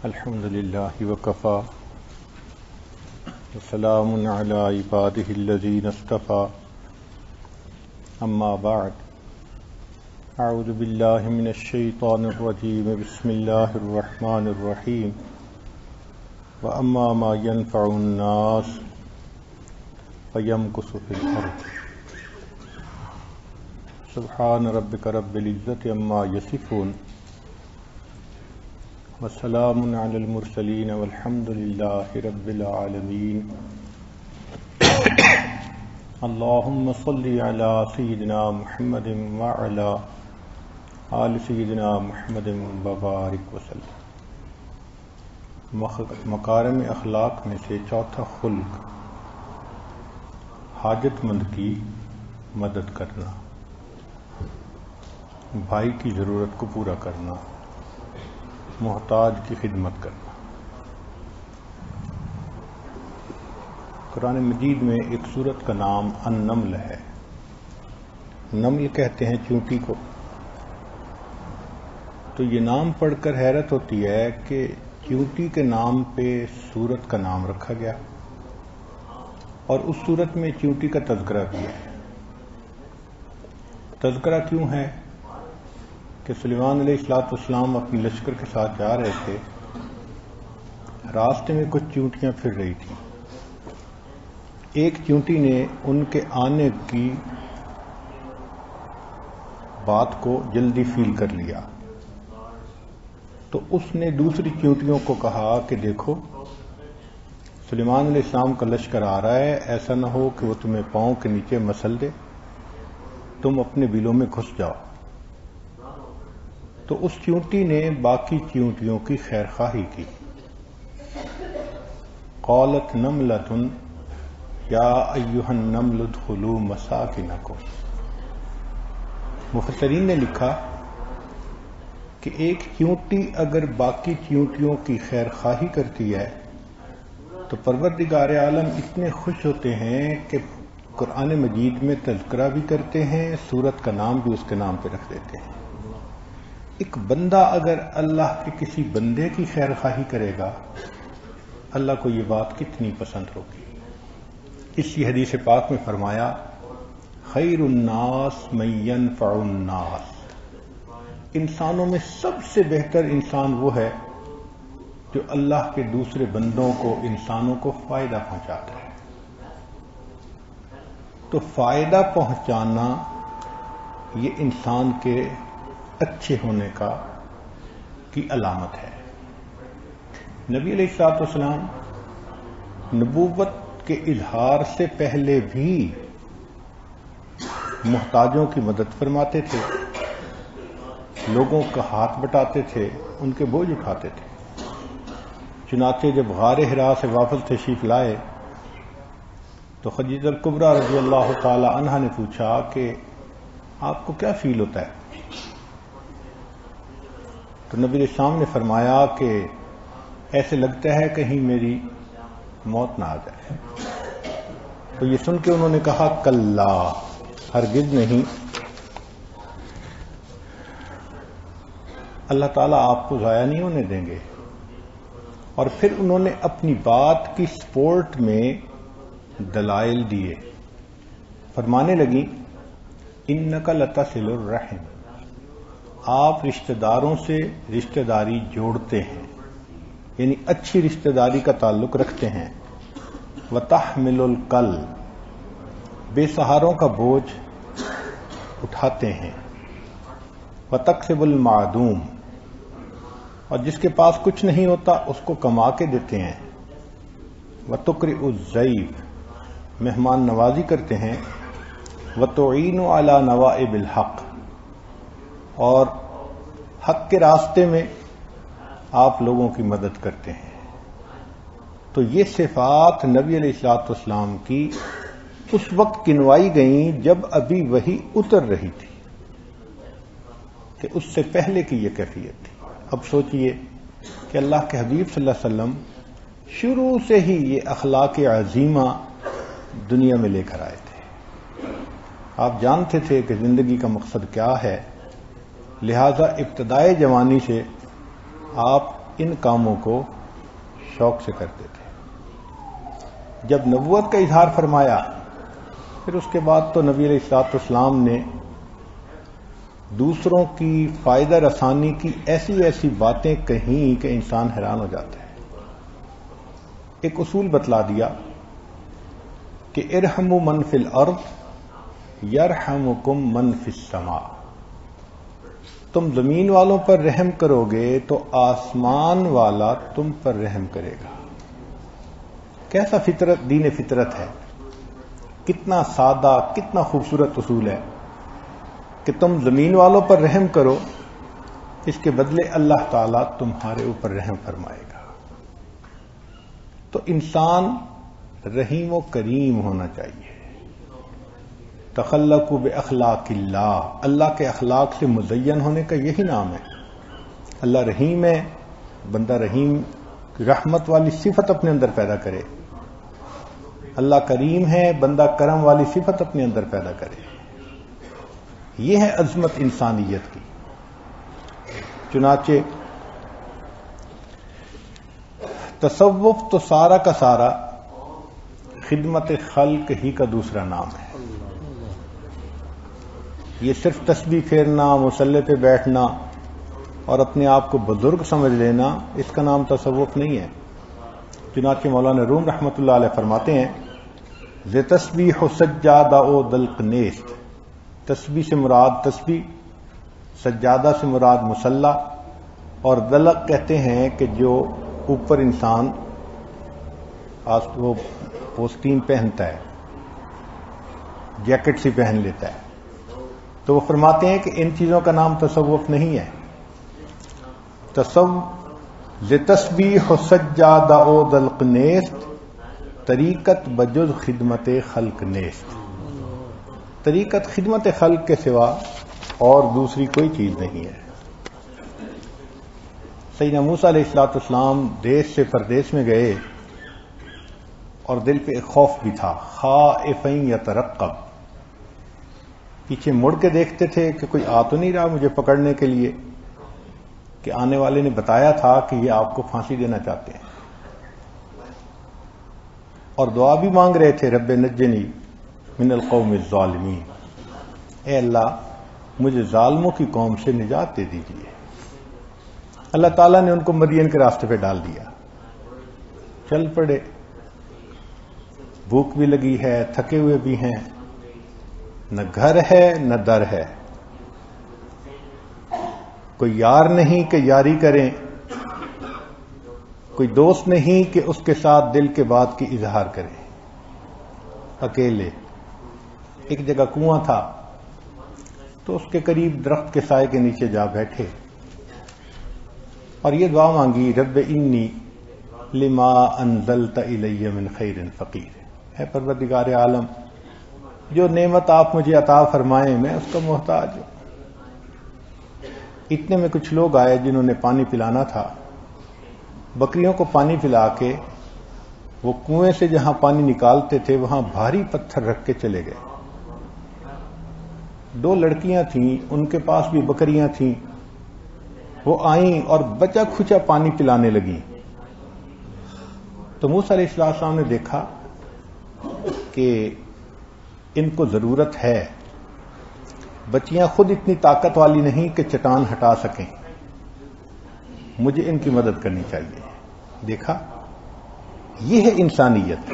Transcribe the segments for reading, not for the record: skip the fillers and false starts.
الحمد لله وكفى وسلام على عباده الذين اصطفى أما بعد أعوذ بالله من الشيطان الرجيم بسم الله الرحمن الرحيم وأما ما ينفع الناس فيمكث في الأرض سبحان ربك رب العزة عما يصفون وسلام على المرسلين والحمد لله رب العالمين اللهم صل على سيدنا محمد وعلى آل سيدنا محمد وبارك وسلم۔ مکارم اخلاق میں سے چوتھا خلق حاجت مند کی مدد کرنا، بھائی کی ضرورت کو پورا کرنا، محتاج کی خدمت کرنا۔ قرآن مجید میں ایک سورت کا نام النمل ہے۔ نمل کہتے ہیں چونٹی کو۔ تو یہ نام پڑھ کر حیرت ہوتی ہے کہ چونٹی کے نام پہ سورت کا نام رکھا گیا اور اس سورت میں چونٹی کا تذکرہ بھی ہے۔ تذکرہ کیوں ہے کہ سلیمان علیہ السلام اپنی لشکر کے ساتھ جا رہے تھے، راستے میں کچھ چونٹیاں پھر رہی تھیں۔ ایک چونٹی نے ان کے آنے کی بات کو جلدی فیل کر لیا، تو اس نے دوسری چونٹیوں کو کہا کہ دیکھو سلیمان علیہ السلام کا لشکر آ رہا ہے، ایسا نہ ہو کہ وہ تمہیں پاؤں کے نیچے مسل دے، تم اپنے بلوں میں گھس جاؤ۔ تو اس چونٹی نے باقی چونٹیوں کی خیر خواہی کی۔ قالت نملۃ یا ایھا النمل ادخلوا مساکنکم۔ مفسرین نے لکھا کہ ایک چونٹی اگر باقی چونٹیوں کی خیر خواہی کرتی ہے تو پروردگار عالم اتنے خوش ہوتے ہیں کہ قرآن مجید میں تذکرہ بھی کرتے ہیں، سورت کا نام بھی اس کے نام پہ رکھ دیتے ہیں۔ ایک بندہ اگر اللہ کے کسی بندے کی خیر خواہی کرے گا، اللہ کو یہ بات کتنی پسند ہوگی۔ اسی حدیث پاک میں فرمایا خیر الناس من ينفع الناس، انسانوں میں سب سے بہتر انسان وہ ہے جو اللہ کے دوسرے بندوں کو، انسانوں کو فائدہ پہنچاتا ہے۔ تو فائدہ پہنچانا یہ انسان کے اچھے ہونے کی علامت ہے۔ نبی علیہ الصلوۃ والسلام نبوت کے اظہار سے پہلے بھی محتاجوں کی مدد فرماتے تھے، لوگوں کا ہاتھ بٹاتے تھے، ان کے بوجھ اٹھاتے تھے۔ چنانچہ جب غار حرا سے واپس تشریف لائے تو خدیجہ الکبریٰ رضی اللہ تعالی عنہا نے پوچھا کہ آپ کو کیا فیل ہوتا ہے؟ تو نبی علیہ السلام نے فرمایا کہ ایسے لگتا ہے کہیں میری موت نہ آ جائے۔ تو یہ سن کے انہوں نے کہا کلا، ہرگز نہیں، اللہ تعالیٰ آپ کو ضائع نہیں ہونے دیں گے۔ اور پھر انہوں نے اپنی بات کی سپورٹ میں دلائل دیے، فرمانے لگی انک لتصل الرحم، آپ رشتہ داروں سے رشتہ داری جوڑتے ہیں، یعنی اچھی رشتہ داری کا تعلق رکھتے ہیں۔ وتحمل الکل، بے سہاروں کا بوجھ اٹھاتے ہیں۔ وتکسب المعدوم، اور جس کے پاس کچھ نہیں ہوتا اس کو کما کے دیتے ہیں۔ وتقرئ الضیف، مہمان نوازی کرتے ہیں۔ وتعین علی نوائب الحق، اور حق کے راستے میں آپ لوگوں کی مدد کرتے ہیں۔ تو یہ صفات نبی علیہ الصلوۃ والسلام کی اس وقت گنوائی گئیں جب ابھی وحی اتر رہی تھی، کہ اس سے پہلے کی یہ کیفیت تھی۔ اب سوچئے کہ اللہ کے حبیب صلی اللہ علیہ وسلم شروع سے ہی یہ اخلاق عظیمہ دنیا میں لے کر آئے تھے۔ آپ جانتے تھے کہ زندگی کا مقصد کیا ہے، لہذا ابتدائے جوانی سے آپ ان کاموں کو شوق سے کرتے تھے. جب نبوت کا اظہار فرمایا پھر اس کے بعد تو نبی علیہ الصلوۃ والسلام نے دوسروں کی فائدہ رسانی کی ایسی ایسی باتیں کہیں کہ انسان حیران ہو جاتا ہے. ایک اصول بتلا دیا کہ ارحموا من فی الارض یرحمکم من فی السماء. تم زمین والوں پر رحم کرو گے تو آسمان والا تم پر رحم کرے گا. کیسا فطرت دین فطرت ہے، کتنا سادہ کتنا خوبصورت اصول ہے کہ تم زمین والوں پر رحم کرو، اس کے بدلے اللہ تعالیٰ تمہارے اوپر رحم فرمائے گا. تو انسان رحیم و کریم ہونا چاہیے. تخلقوا باخلاق اللہ، اللہ کے اخلاق سے مزین ہونے کا یہی نام ہے. اللہ رحیم ہے، بندہ رحیم رحمت والی صفت اپنے اندر پیدا کرے. اللہ کریم ہے، بندہ کرم والی صفت اپنے اندر پیدا کرے. یہ ہے عظمت انسانیت کی. چنانچہ تصوف تو سارا کا سارا خدمت خلق ہی کا دوسرا نام ہے. یہ صرف تسبیح پھیرنا، مصلی پہ بیٹھنا اور اپنے آپ کو بزرگ سمجھ لینا، اس کا نام تصوف نہیں ہے. چنانچہ مولانا روم رحمۃ اللہ علیہ فرماتے ہیں ز تسبیح و سجادہ او دلق نیست. تسبیح سے مراد تسبیح، سجادہ سے مراد مصلی، اور دلق کہتے ہیں کہ جو اوپر انسان وہ پوستین پہنتا ہے، جیکٹ سی پہن لیتا ہے. تو وہ فرماتے ہیں کہ ان چیزوں کا نام تصوف نہیں ہے. تسبیح و سجادہ او دلق نیست، طریقت بجز خدمت خلق نیست. طریقت خدمت خلق کے سوا اور دوسری کوئی چیز نہیں ہے. سیدنا موسیٰ علیہ السلام دیش سے پردیش میں گئے اور دل پہ ایک خوف بھی تھا، خائفا یترقب. پیچھے مڑ کے دیکھتے تھے کہ کوئی آ تو نہیں رہا مجھے پکڑنے کے لیے، کہ آنے والے نے بتایا تھا کہ یہ آپ کو پھانسی دینا چاہتے ہیں. اور دعا بھی مانگ رہے تھے، رب نجنی من القوم الظالمین، اے اللہ مجھے ظالموں کی قوم سے نجات دے دیجیے. اللہ تعالیٰ نے ان کو مدین کے راستے پہ ڈال دیا. چل پڑے، بھوک بھی لگی ہے، تھکے ہوئے بھی ہیں، نہ گھر ہے نہ در ہے، کوئی یار نہیں کہ یاری کریں، کوئی دوست نہیں کہ اس کے ساتھ دل کے بات کی اظہار کریں. اکیلے. ایک جگہ کنواں تھا تو اس کے قریب درخت کے سائے کے نیچے جا بیٹھے اور یہ دعا مانگی، رب انی لما انزلت الی من خیر فقیر. اے پروردگار عالم، جو نعمت آپ مجھے عطا فرمائیں میں اس کا محتاج ہوں. اتنے میں کچھ لوگ آئے جنہوں نے پانی پلانا تھا. بکریوں کو پانی پلا کے وہ کنویں سے جہاں پانی نکالتے تھے وہاں بھاری پتھر رکھ کے چلے گئے. 2 لڑکیاں تھیں، ان کے پاس بھی بکریاں تھیں. وہ آئیں اور بچا کھچا پانی پلانے لگیں. تو موسیٰ علیہ السلام نے دیکھا کہ ان کو ضرورت ہے. بچیاں خود اتنی طاقت والی نہیں کہ چٹان ہٹا سکیں، مجھے ان کی مدد کرنی چاہیے. دیکھا، یہ ہے انسانیت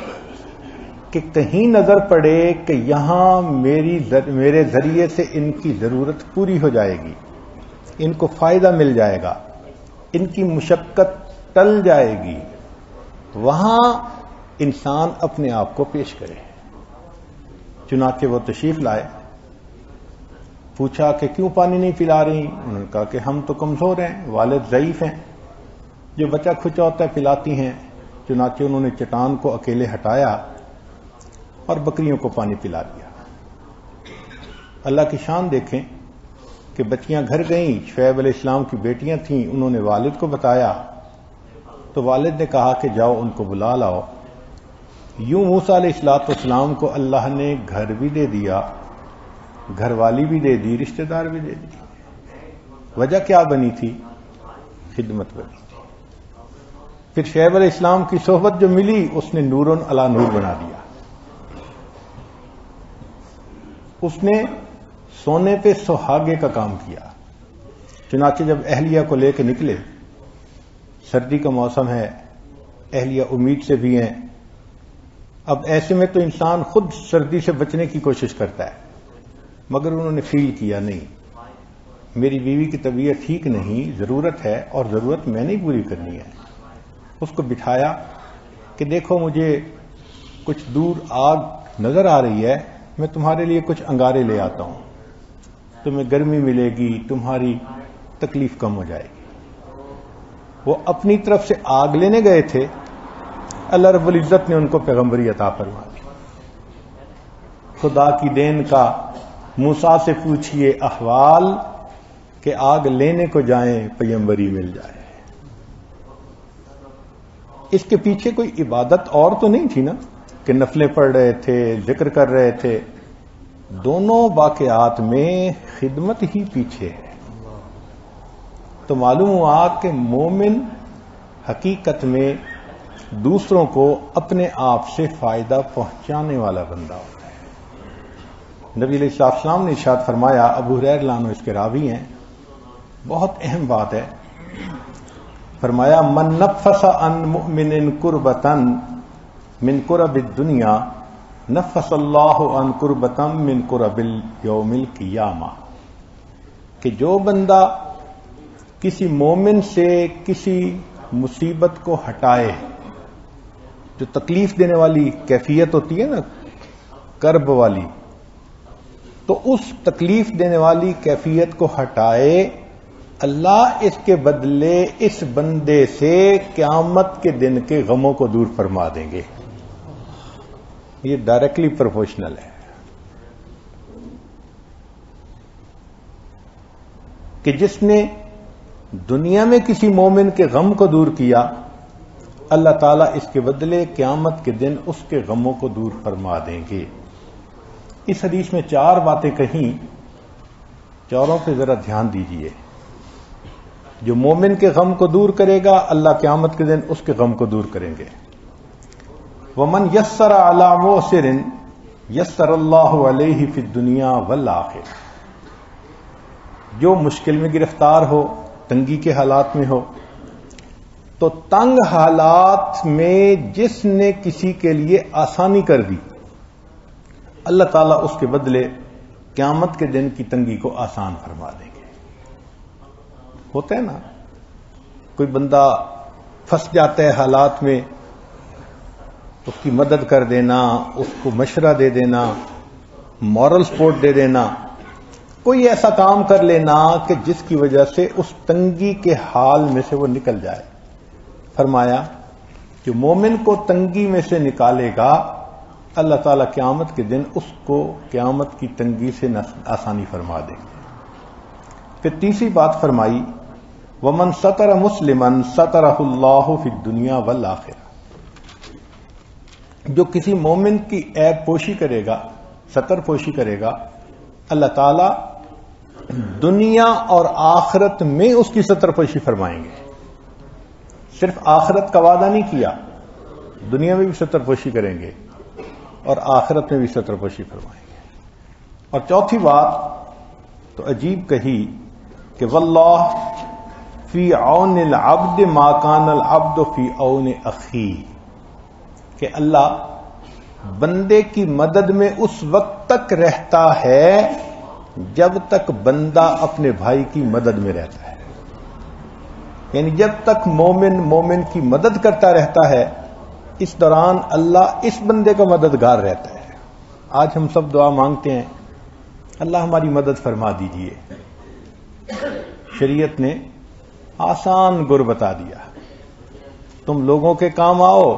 کہ کہیں نظر پڑے کہ یہاں میرے ذریعے سے ان کی ضرورت پوری ہو جائے گی، ان کو فائدہ مل جائے گا، ان کی مشقت ٹل جائے گی، وہاں انسان اپنے آپ کو پیش کرے. چنانچہ وہ تشریف لائے. پوچھا کہ کیوں پانی نہیں پلا رہی؟ انہوں نے کہا کہ ہم تو کمزور ہیں، والد ضعیف ہیں، جو بچہ کھچا ہوتا ہے پلاتی ہیں. چنانچہ انہوں نے چٹان کو اکیلے ہٹایا اور بکریوں کو پانی پلا دیا. اللہ کی شان دیکھیں کہ بچیاں گھر گئیں. شعیب علیہ السلام کی بیٹیاں تھیں، انہوں نے والد کو بتایا تو والد نے کہا کہ جاؤ ان کو بلا لاؤ. یوں موسیٰ علیہ السلام کو اللہ نے گھر بھی دے دیا، گھر والی بھی دے دی، رشتہ دار بھی دے دی. وجہ کیا بنی تھی؟ خدمت بنی تھی. پھر شعیب علیہ السلام کی صحبت جو ملی اس نے نور علی نور بنا دیا. اس نے سونے پہ سہاگے کا کام کیا. چنانچہ جب اہلیہ کو لے کے نکلے، سردی کا موسم ہے، اہلیہ امید سے بھی ہیں، اب ایسے میں تو انسان خود سردی سے بچنے کی کوشش کرتا ہے، مگر انہوں نے فیل کیا نہیں، میری بیوی کی طبیعت ٹھیک نہیں، ضرورت ہے اور ضرورت میں نے پوری کرنی ہے. اس کو بٹھایا کہ دیکھو مجھے کچھ دور آگ نظر آ رہی ہے، میں تمہارے لیے کچھ انگارے لے آتا ہوں، تمہیں گرمی ملے گی، تمہاری تکلیف کم ہو جائے گی. وہ اپنی طرف سے آگ لینے گئے تھے، اللہ رب العزت نے ان کو پیغمبری عطا فرما دی. خدا کی دین کا موسیٰ سے پوچھئے احوال کہ آگ لینے کو جائیں پیغمبری مل جائے. اس کے پیچھے کوئی عبادت اور تو نہیں تھی نا کہ نفلیں پڑھ رہے تھے، ذکر کر رہے تھے. دونوں واقعات میں خدمت ہی پیچھے ہے. تو معلوم ہوا کہ مومن حقیقت میں دوسروں کو اپنے آپ سے فائدہ پہنچانے والا بندہ ہوتا ہے. نبی علیہ السلام نے ارشاد فرمایا، ابو ہریرہ رضی اللہ عنہ اس کے راوی ہیں، بہت اہم بات ہے، فرمایا من نفس عن مؤمن کربۃ من کرب الدنیا نفس اللہ عن کربۃ من کرب یوم القیامہ، کہ جو بندہ کسی مومن سے کسی مصیبت کو ہٹائے، جو تکلیف دینے والی کیفیت ہوتی ہے نا کرب والی، تو اس تکلیف دینے والی کیفیت کو ہٹائے، اللہ اس کے بدلے اس بندے سے قیامت کے دن کے غموں کو دور فرما دیں گے. یہ ڈائریکٹلی پروپورشنل ہے کہ جس نے دنیا میں کسی مومن کے غم کو دور کیا، اللہ تعالیٰ اس کے بدلے قیامت کے دن اس کے غموں کو دور فرما دیں گے. اس حدیث میں 4 باتیں کہیں، چاروں پہ ذرا دھیان دیجئے. جو مومن کے غم کو دور کرے گا، اللہ قیامت کے دن اس کے غم کو دور کریں گے. وَمَنْ يَسَّرَ عَلَى مُعْسِرٍ يَسَّرَ اللَّهُ عَلَيْهِ فِي الدُّنْيَا وَالْآخِرَةِ، جو مشکل میں گرفتار ہو، تنگی کے حالات میں ہو، تو تنگ حالات میں جس نے کسی کے لیے آسانی کر دی، اللہ تعالیٰ اس کے بدلے قیامت کے دن کی تنگی کو آسان فرما دیں گے. ہوتا ہے نا، کوئی بندہ پھنس جاتا ہے حالات میں، اس کی مدد کر دینا، اس کو مشورہ دے دینا، مورل سپورٹ دے دینا، کوئی ایسا کام کر لینا کہ جس کی وجہ سے اس تنگی کے حال میں سے وہ نکل جائے. فرمایا جو مومن کو تنگی میں سے نکالے گا، اللہ تعالیٰ قیامت کے دن اس کو قیامت کی تنگی سے آسانی فرما دیں گے. پھر تیسری بات فرمائی، وَمَنْ سَتَرَ مُسْلِمًا سَتَرَهُ اللَّهُ فِي الدُّنْيَا وَالْآخِرَةِ، جو کسی مومن کی عیب پوشی کرے گا، ستر پوشی کرے گا، اللہ تعالیٰ دنیا اور آخرت میں اس کی ستر پوشی فرمائیں گے. صرف آخرت کا وعدہ نہیں کیا، دنیا میں بھی ستر پوشی کریں گے اور آخرت میں بھی ستر پوشی فرمائیں گے. اور چوتھی بات تو عجیب کہی کہ واللہ فی عون العبد ما کان العبد فی عون اخیہ، کہ اللہ بندے کی مدد میں اس وقت تک رہتا ہے جب تک بندہ اپنے بھائی کی مدد میں رہتا ہے. یعنی جب تک مومن کی مدد کرتا رہتا ہے، اس دوران اللہ اس بندے کا مددگار رہتا ہے. آج ہم سب دعا مانگتے ہیں، اللہ ہماری مدد فرما دیجئے. شریعت نے آسان گر بتا دیا، تم لوگوں کے کام آؤ،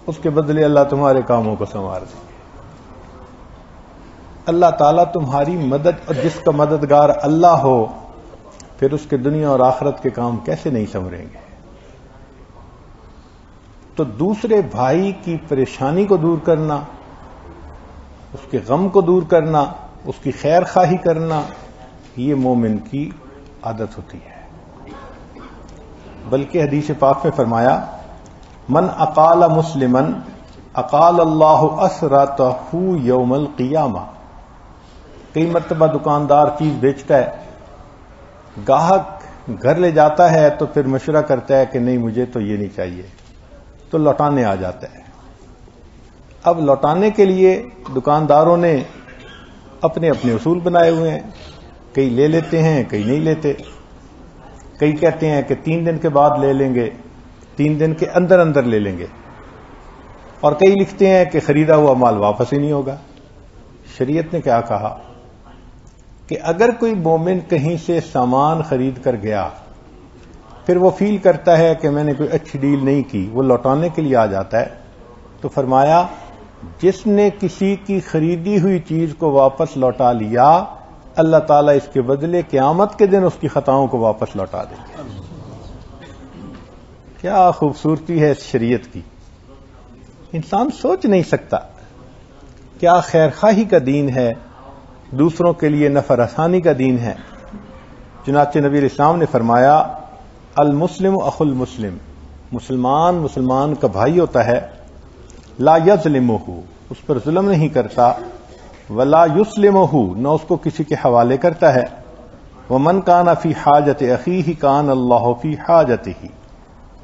اس کے بدلے اللہ تمہارے کاموں کو سنوار دیں گے. اللہ تعالیٰ تمہاری مدد، اور جس کا مددگار اللہ ہو، پھر اس کے دنیا اور آخرت کے کام کیسے نہیں سنوریں گے. تو دوسرے بھائی کی پریشانی کو دور کرنا، اس کے غم کو دور کرنا، اس کی خیر خواہی کرنا، یہ مومن کی عادت ہوتی ہے. بلکہ حدیث پاک میں فرمایا من اقال مسلمن اقال اللہ اسرتہ یوم القیامہ. کئی مرتبہ دکاندار چیز بیچتا ہے، گاہک گھر لے جاتا ہے تو پھر مشورہ کرتا ہے کہ نہیں مجھے تو یہ نہیں چاہیے، تو لوٹانے آ جاتا ہے. اب لوٹانے کے لیے دکانداروں نے اپنے اپنے اصول بنائے ہوئے ہیں. کئی لے لیتے ہیں، کئی نہیں لیتے. کئی کہتے ہیں کہ 3 دن کے بعد لے لیں گے، 3 دن کے اندر اندر لے لیں گے، اور کئی لکھتے ہیں کہ خریدا ہوا مال واپس ہی نہیں ہوگا. شریعت نے کیا کہا کہ اگر کوئی مومن کہیں سے سامان خرید کر گیا، پھر وہ فیل کرتا ہے کہ میں نے کوئی اچھی ڈیل نہیں کی، وہ لوٹانے کے لیے آ جاتا ہے، تو فرمایا جس نے کسی کی خریدی ہوئی چیز کو واپس لوٹا لیا، اللہ تعالیٰ اس کے بدلے قیامت کے دن اس کی خطاؤں کو واپس لوٹا دیں گے. کیا خوبصورتی ہے اس شریعت کی. انسان سوچ نہیں سکتا کیا خیر خواہی کا دین ہے، دوسروں کے لیے نفع رسانی کا دین ہے. چنانچہ نبی علیہ السلام نے فرمایا المسلم اخو المسلم، مسلمان مسلمان کا بھائی ہوتا ہے، لا یظلمہ، اس پر ظلم نہیں کرتا، ولا یسلمہ، نہ اس کو کسی کے حوالے کرتا ہے. ومن کان فی حاجت اخیہ کان اللہ فی حاجتہ،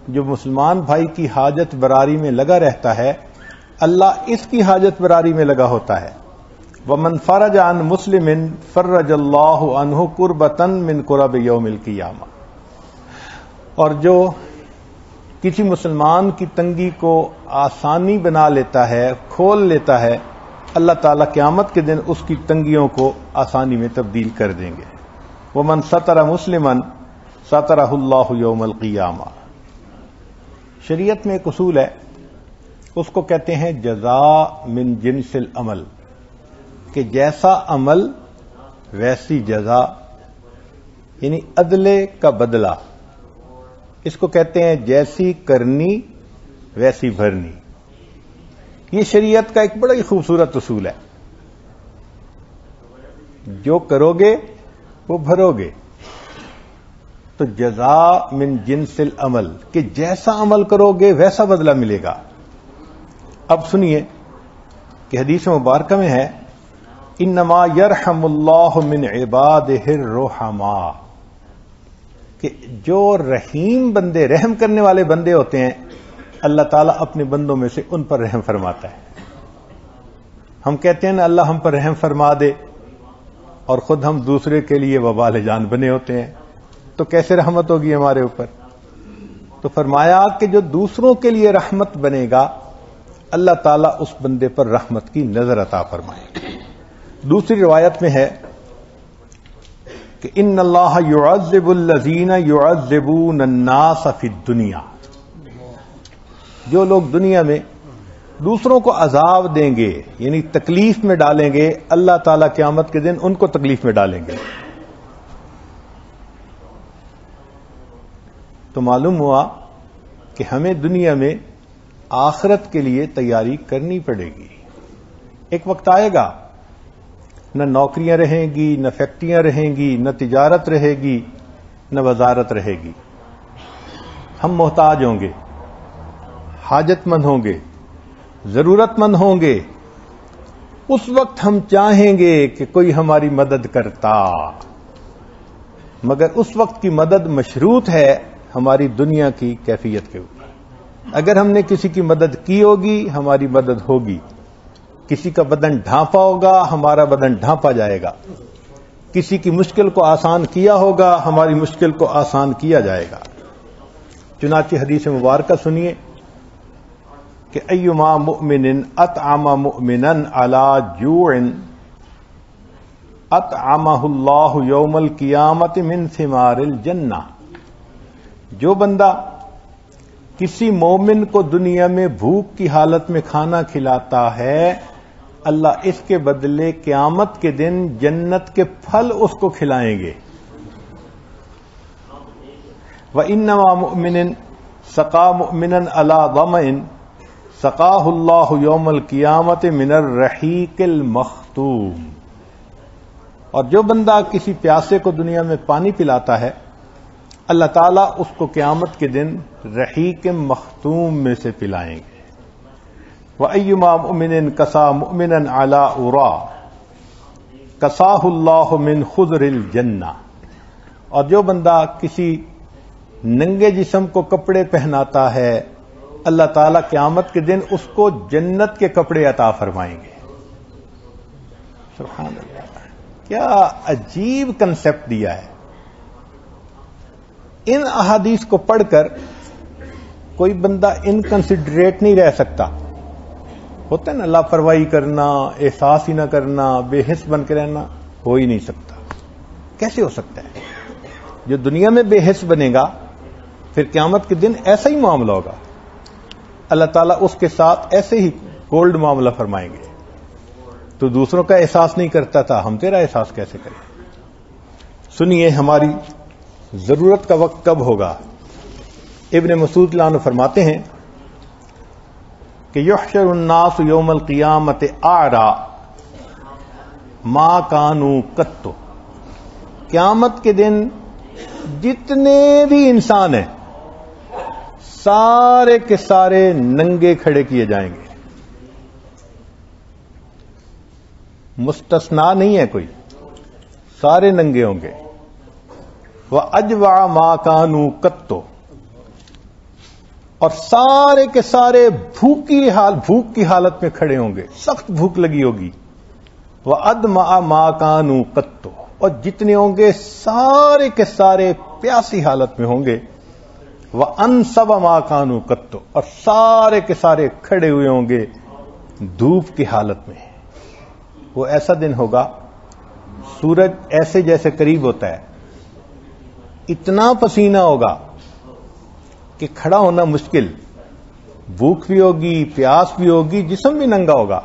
جو مسلمان بھائی کی حاجت براری میں لگا رہتا ہے، اللہ اس کی حاجت براری میں لگا ہوتا ہے. ومن فرج عن مسلم فرج اللہ عنہ کربۃ من کرب یوم القیامہ، اور جو کسی مسلمان کی تنگی کو آسانی بنا لیتا ہے، کھول لیتا ہے، اللہ تعالیٰ قیامت کے دن اس کی تنگیوں کو آسانی میں تبدیل کر دیں گے. ومن ستر مسلما سترہ اللہ یوم القیامہ. شریعت میں ایک اصول ہے، اس کو کہتے ہیں جزاء من جنس العمل، کہ جیسا عمل ویسی جزا، یعنی عدلے کا بدلہ. اس کو کہتے ہیں جیسی کرنی ویسی بھرنی. یہ شریعت کا ایک بڑا ہی خوبصورت اصول ہے. جو کرو گے وہ بھرو گے. تو جزاء من جنس العمل، کہ جیسا عمل کرو گے ویسا بدلہ ملے گا. اب سنیے کہ حدیث مبارکہ میں ہے انما یرحم اللہ من عبادہ الرحماء، کہ جو رحیم بندے، رحم کرنے والے بندے ہوتے ہیں، اللہ تعالیٰ اپنے بندوں میں سے ان پر رحم فرماتا ہے. ہم کہتے ہیں نا اللہ ہم پر رحم فرما دے، اور خود ہم دوسرے کے لیے وبال جان بنے ہوتے ہیں، تو کیسے رحمت ہوگی ہمارے اوپر؟ تو فرمایا کہ جو دوسروں کے لیے رحمت بنے گا، اللہ تعالیٰ اس بندے پر رحمت کی نظر عطا فرمائے. دوسری روایت میں ہے کہ ان اللہ یعذب الذین یعذبون الناس فی الدنیا، جو لوگ دنیا میں دوسروں کو عذاب دیں گے، یعنی تکلیف میں ڈالیں گے، اللہ تعالیٰ قیامت کے دن ان کو تکلیف میں ڈالیں گے. تو معلوم ہوا کہ ہمیں دنیا میں آخرت کے لیے تیاری کرنی پڑے گی. ایک وقت آئے گا نہ نوکریاں رہیں گی، نہ فیکٹریاں رہیں گی، نہ تجارت رہے گی، نہ وزارت رہے گی. ہم محتاج ہوں گے، حاجت مند ہوں گے، ضرورت مند ہوں گے. اس وقت ہم چاہیں گے کہ کوئی ہماری مدد کرتا، مگر اس وقت کی مدد مشروط ہے ہماری دنیا کی کیفیت کے اوپر. اگر ہم نے کسی کی مدد کی ہوگی ہماری مدد ہوگی، کسی کا بدن ڈھانپا ہوگا ہمارا بدن ڈھانپا جائے گا، کسی کی مشکل کو آسان کیا ہوگا ہماری مشکل کو آسان کیا جائے گا. چنانچہ حدیث مبارکہ سنیے کہ ایما مؤمن اطعم مؤمنا علی جوع اطعمہ اللہ یوم القیامت من ثمار الجنہ. جو بندہ کسی مومن کو دنیا میں بھوک کی حالت میں کھانا کھلاتا ہے، اللہ اس کے بدلے قیامت کے دن جنت کے پھل اس کو کھلائیں گے. وَإِنَّمَا مُؤْمِنٍ سَقَى مُؤْمِنًا عَلَى ظَمَئٍ سَقَاهُ اللَّهُ يَوْمَ الْقِيَامَةِ مِنَ الرَّحِيقِ الْمَخْتُومِ. اور جو بندہ کسی پیاسے کو دنیا میں پانی پلاتا ہے، اللہ تعالیٰ اس کو قیامت کے دن رحیق مختوم میں سے پلائیں گے. وَأَيُّمَا مُؤْمِنٍ كَسَا مُؤْمِنًا عَلَىٰ أُرَىٰ كَسَاهُ اللَّهُ مِنْ خُضْرِ الْجَنَّةِ. اور جو بندہ کسی ننگے جسم کو کپڑے پہناتا ہے اللہ تعالیٰ قیامت کے دن اس کو جنت کے کپڑے عطا فرمائیں گے. سبحان اللہ، کیا عجیب کنسپٹ دیا ہے. ان احادیث کو پڑھ کر کوئی بندہ انکنسیڈریٹ نہیں رہ سکتا. ہوتا ہے نا لاپرواہی کرنا، احساس ہی نہ کرنا، بے حس بن کے رہنا، ہو ہی نہیں سکتا. کیسے ہو سکتا ہے؟ جو دنیا میں بے حس بنے گا پھر قیامت کے دن ایسا ہی معاملہ ہوگا. اللہ تعالیٰ اس کے ساتھ ایسے ہی کولڈ معاملہ فرمائیں گے. تو دوسروں کا احساس نہیں کرتا تھا، ہم تیرا احساس کیسے کریں؟ سنیے ہماری ضرورت کا وقت کب ہوگا. ابن مسعود رضی اللہ عنہ فرماتے ہیں کہ یحشر الناس یوم القیامت اعریٰ ما کانوا قط. قیامت کے دن جتنے بھی انسان ہیں سارے کے سارے ننگے کھڑے کیے جائیں گے. مستثنا نہیں ہے کوئی، سارے ننگے ہوں گے. وَأَجْوَعَ مَا كَانُوا قَطُّ. اور سارے کے سارے بھوک کی حالت میں کھڑے ہوں گے، سخت بھوک لگی ہوگی. وَأَدْمَعَ مَا كَانُوا قَطُّ. اور جتنے ہوں گے سارے کے سارے پیاسی حالت میں ہوں گے. وَأَنْصَبَ مَا كَانُوا قَطُّ. اور سارے کے سارے کھڑے ہوئے ہوں گے دھوپ کی حالت میں. وہ ایسا دن ہوگا سورج ایسے جیسے قریب ہوتا ہے، اتنا پسینہ ہوگا کہ کھڑا ہونا مشکل. بھوک بھی ہوگی، پیاس بھی ہوگی، جسم بھی ننگا ہوگا.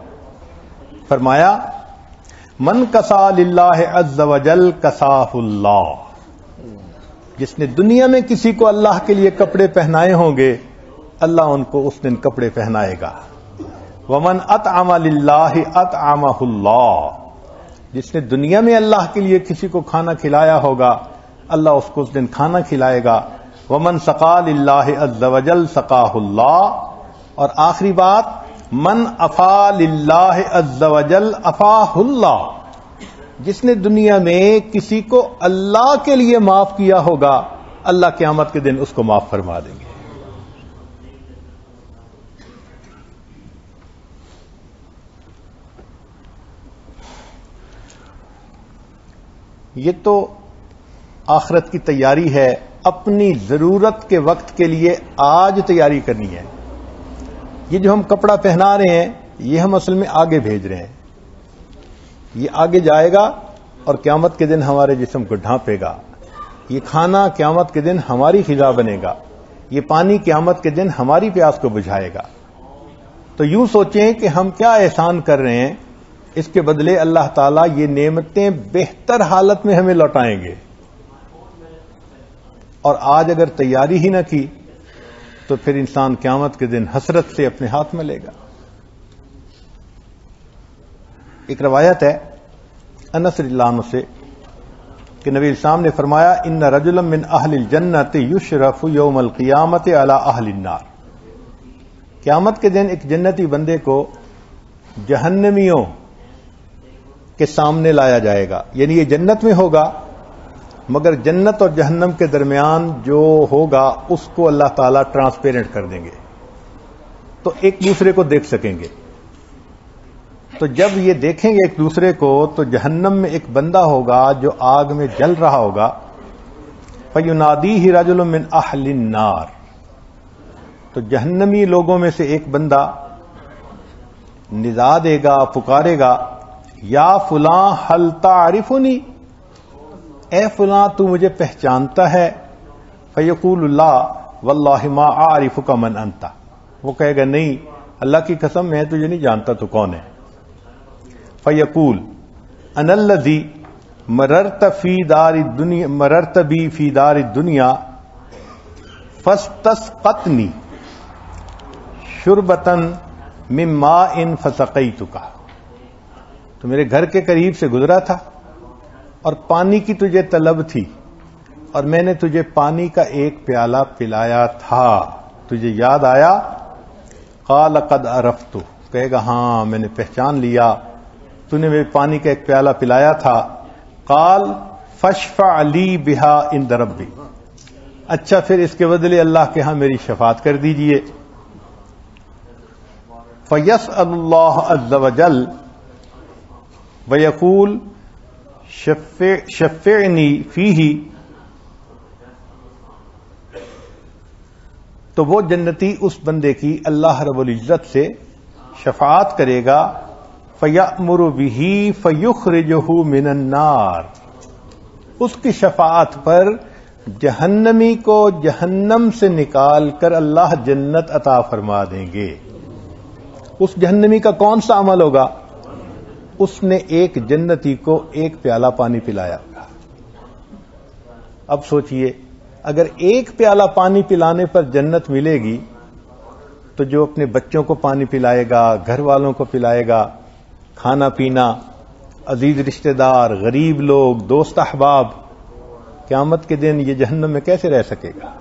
فرمایا من کسا للہ عز وجل کساہ اللہ. جس نے دنیا میں کسی کو اللہ کے لیے کپڑے پہنائے ہوں گے اللہ ان کو اس دن کپڑے پہنائے گا. ومن اطعم للہ اطعمہ اللہ. جس نے دنیا میں اللہ کے لیے کسی کو کھانا کھلایا ہوگا اللہ اس کو اس دن کھانا کھلائے گا. ومن سقا للہ عز وجل سقاہ اللہ. اور آخری بات من افا للہ عز وجل افاہ اللہ. جس نے دنیا میں کسی کو اللہ کے لیے معاف کیا ہوگا اللہ قیامت کے دن اس کو معاف فرما دیں گے. یہ تو آخرت کی تیاری ہے. اپنی ضرورت کے وقت کے لیے آج تیاری کرنی ہے. یہ جو ہم کپڑا پہنا رہے ہیں یہ ہم اصل میں آگے بھیج رہے ہیں. یہ آگے جائے گا اور قیامت کے دن ہمارے جسم کو ڈھانپے گا. یہ کھانا قیامت کے دن ہماری غذا بنے گا. یہ پانی قیامت کے دن ہماری پیاس کو بجھائے گا. تو یوں سوچیں کہ ہم کیا احسان کر رہے ہیں، اس کے بدلے اللہ تعالیٰ یہ نعمتیں بہتر حالت میں ہمیں لوٹائیں گے. اور آج اگر تیاری ہی نہ کی تو پھر انسان قیامت کے دن حسرت سے اپنے ہاتھ ملے گا. ایک روایت ہے انس رضی اللہ عنہ سے کہ نبی اسلام نے فرمایا ان رجلا من اہل الجنت یشرف یوم القیامت علی اہل النار. قیامت کے دن ایک جنتی بندے کو جہنمیوں کے سامنے لایا جائے گا. یعنی یہ جنت میں ہوگا مگر جنت اور جہنم کے درمیان جو ہوگا اس کو اللہ تعالیٰ ٹرانسپیرنٹ کر دیں گے تو ایک دوسرے کو دیکھ سکیں گے. تو جب یہ دیکھیں گے ایک دوسرے کو تو جہنم میں ایک بندہ ہوگا جو آگ میں جل رہا ہوگا. فَيُنَادِيهِ رَجُلٌ مِّنْ أَهْلِ النَّارِ. تو جہنمی لوگوں میں سے ایک بندہ ندا دے گا، پکارے گا یا فلاں هل تعرفنی، اے فلاں تو مجھے پہچانتا ہے؟ فیقول اللہ واللہ ما اعرفک من انت. وہ کہے گا نہیں اللہ کی قسم میں تجھے نہیں جانتا تو کون ہے. فیقول انا الذی مررت بی فی دار الدنیا فاستسقتنی شربۃ من ماء فسقیتک. تو میرے گھر کے قریب سے گزرا تھا اور پانی کی تجھے طلب تھی اور میں نے تجھے پانی کا ایک پیالہ پلایا تھا، تجھے یاد آیا؟ قال قد عرفت، کہے گا ہاں میں نے پہچان لیا، تو نے مجھے پانی کا ایک پیالہ پلایا تھا۔ قال فاشفع لی بہا عند ربی، اچھا پھر اس کے بدلے اللہ کے ہاں میری شفاعت کر دیجئے۔ فیسأل اللہ عز وجل ویقول شفعنی فیہ، تو وہ جنتی اس بندے کی اللہ رب العزت سے شفاعت کرے گا، فیأمر بہ فیخرجہ من النار، اس کی شفاعت پر جہنمی کو جہنم سے نکال کر اللہ جنت عطا فرما دیں گے۔ اس جہنمی کا کون سا عمل ہوگا؟ اس نے ایک جنتی کو ایک پیالہ پانی پلایا۔ اب سوچئے اگر ایک پیالہ پانی پلانے پر جنت ملے گی تو جو اپنے بچوں کو پانی پلائے گا، گھر والوں کو پلائے گا، کھانا پینا، عزیز رشتہ دار، غریب لوگ، دوست احباب، قیامت کے دن یہ جہنم میں کیسے رہ سکے گا؟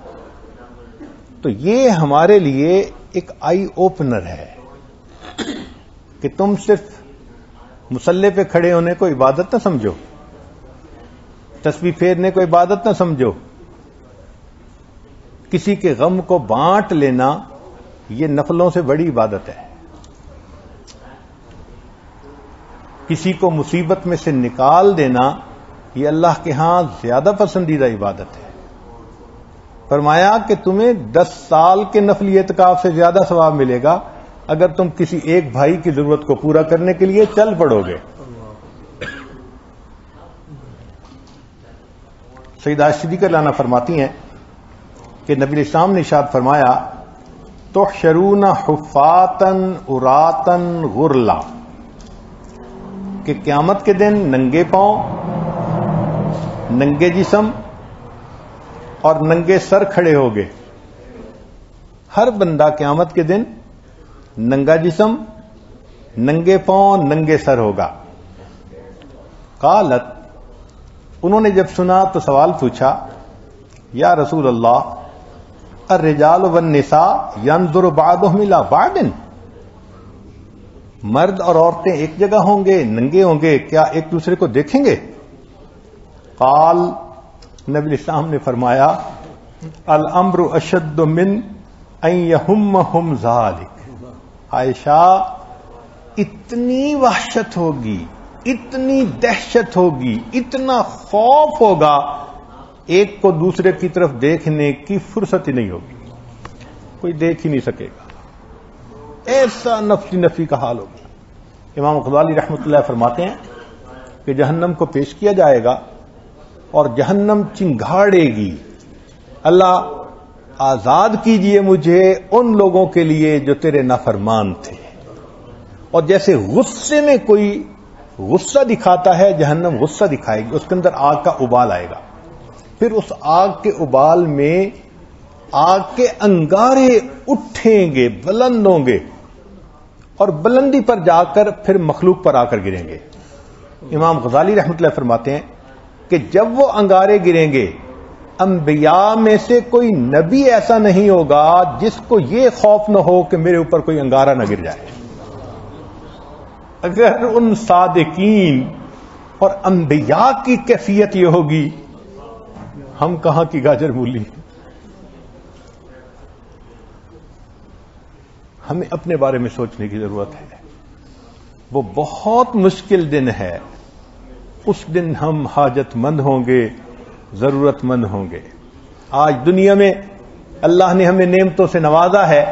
تو یہ ہمارے لیے ایک آئی اوپنر ہے کہ تم صرف مصلی پہ کھڑے ہونے کو عبادت نہ سمجھو، تسبیح پھیرنے کو عبادت نہ سمجھو، کسی کے غم کو بانٹ لینا یہ نفلوں سے بڑی عبادت ہے، کسی کو مصیبت میں سے نکال دینا یہ اللہ کے ہاں زیادہ پسندیدہ عبادت ہے۔ فرمایا کہ تمہیں 10 سال کے نفلی اعتکاف سے زیادہ ثواب ملے گا اگر تم کسی ایک بھائی کی ضرورت کو پورا کرنے کے لیے چل پڑو گے۔ سیدہ صدیقہ لانا فرماتی ہیں کہ نبی اسلام نے ارشاد فرمایا تحشرون حفاتن عراتن غرلا، کہ قیامت کے دن ننگے پاؤں، ننگے جسم اور ننگے سر کھڑے ہوگے۔ ہر بندہ قیامت کے دن ننگا جسم، ننگے پاؤں، ننگے سر ہوگا۔ قالت، انہوں نے جب سنا تو سوال پوچھا یا رسول اللہ الرجال والنساء ينظر بعضهم الى بعض، مرد اور عورتیں ایک جگہ ہوں گے، ننگے ہوں گے، کیا ایک دوسرے کو دیکھیں گے؟ قال، نبی اسلام نے فرمایا الامر اشد من ان يهمهم ذلك، عائشہ اتنی وحشت ہوگی، اتنی دہشت ہوگی، اتنا خوف ہوگا، ایک کو دوسرے کی طرف دیکھنے کی فرصت ہی نہیں ہوگی، کوئی دیکھ ہی نہیں سکے گا، ایسا نفی کا حال ہوگا۔ امام غزالی رحمۃ اللہ فرماتے ہیں کہ جہنم کو پیش کیا جائے گا اور جہنم چنگھاڑے گی، اللہ آزاد کیجئے مجھے ان لوگوں کے لیے جو تیرے نافرمان تھے۔ اور جیسے غصے میں کوئی غصہ دکھاتا ہے، جہنم غصہ دکھائے گی، اس کے اندر آگ کا ابال آئے گا، پھر اس آگ کے ابال میں آگ کے انگارے اٹھیں گے، بلند ہوں گے، اور بلندی پر جا کر پھر مخلوق پر آ کر گریں گے۔ امام غزالی رحمۃ اللہ فرماتے ہیں کہ جب وہ انگارے گریں گے، انبیاء میں سے کوئی نبی ایسا نہیں ہوگا جس کو یہ خوف نہ ہو کہ میرے اوپر کوئی انگارہ نہ گر جائے۔ اگر ان صادقین اور انبیاء کی کیفیت یہ ہوگی، ہم کہاں کی گاجر مولی؟ ہمیں اپنے بارے میں سوچنے کی ضرورت ہے۔ وہ بہت مشکل دن ہے، اس دن ہم حاجت مند ہوں گے، ضرورت مند ہوں گے۔ آج دنیا میں اللہ نے ہمیں نعمتوں سے نوازا ہے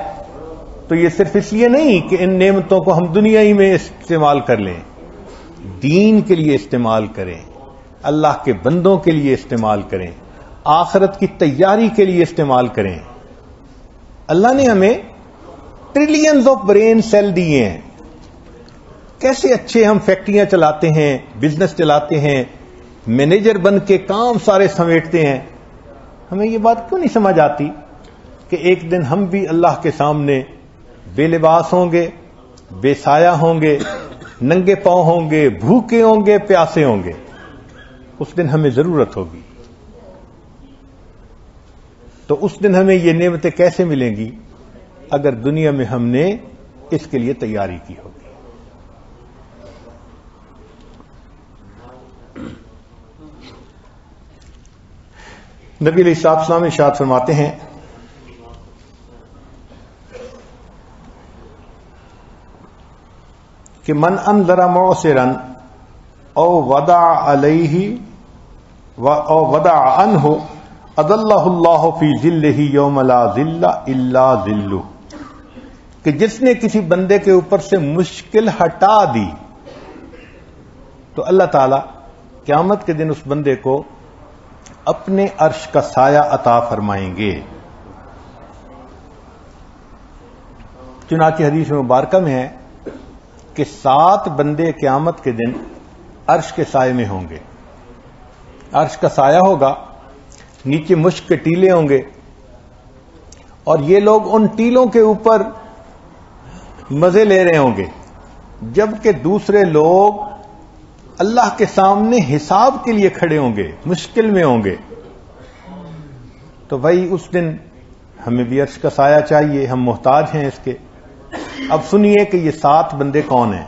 تو یہ صرف اس لیے نہیں کہ ان نعمتوں کو ہم دنیا ہی میں استعمال کر لیں، دین کے لیے استعمال کریں، اللہ کے بندوں کے لیے استعمال کریں، آخرت کی تیاری کے لیے استعمال کریں۔ اللہ نے ہمیں ٹریلینز آف برین سیل دیے ہیں، کیسے اچھے ہم فیکٹریاں چلاتے ہیں، بزنس چلاتے ہیں، مینیجر بن کے کام سارے سمیٹتے ہیں۔ ہمیں یہ بات کیوں نہیں سمجھ آتی کہ ایک دن ہم بھی اللہ کے سامنے بے لباس ہوں گے، بے سایہ ہوں گے، ننگے پاؤں ہوں گے، بھوکے ہوں گے، پیاسے ہوں گے، اس دن ہمیں ضرورت ہوگی۔ تو اس دن ہمیں یہ نعمتیں کیسے ملیں گی؟ اگر دنیا میں ہم نے اس کے لیے تیاری کی ہوگی. نبی علیہ الصلوۃ والسلام ارشاد فرماتے ہیں کہ من انذر معسرا او وضع علیہ او وضع عنہ اضلہ اللہ فی ظلہ یوم لا ظل الا ظلہ، کہ جس نے کسی بندے کے اوپر سے مشکل ہٹا دی تو اللہ تعالی قیامت کے دن اس بندے کو اپنے عرش کا سایہ عطا فرمائیں گے. چنانچہ حدیث مبارکہ میں ہے کہ 7 بندے قیامت کے دن عرش کے سائے میں ہوں گے. عرش کا سایہ ہوگا، نیچے مشک کے ٹیلے ہوں گے، اور یہ لوگ ان ٹیلوں کے اوپر مزے لے رہے ہوں گے، جبکہ دوسرے لوگ اللہ کے سامنے حساب کے لیے کھڑے ہوں گے، مشکل میں ہوں گے. تو بھائی اس دن ہمیں بھی عرش کا سایہ چاہیے، ہم محتاج ہیں اس کے. اب سنیے کہ یہ 7 بندے کون ہیں.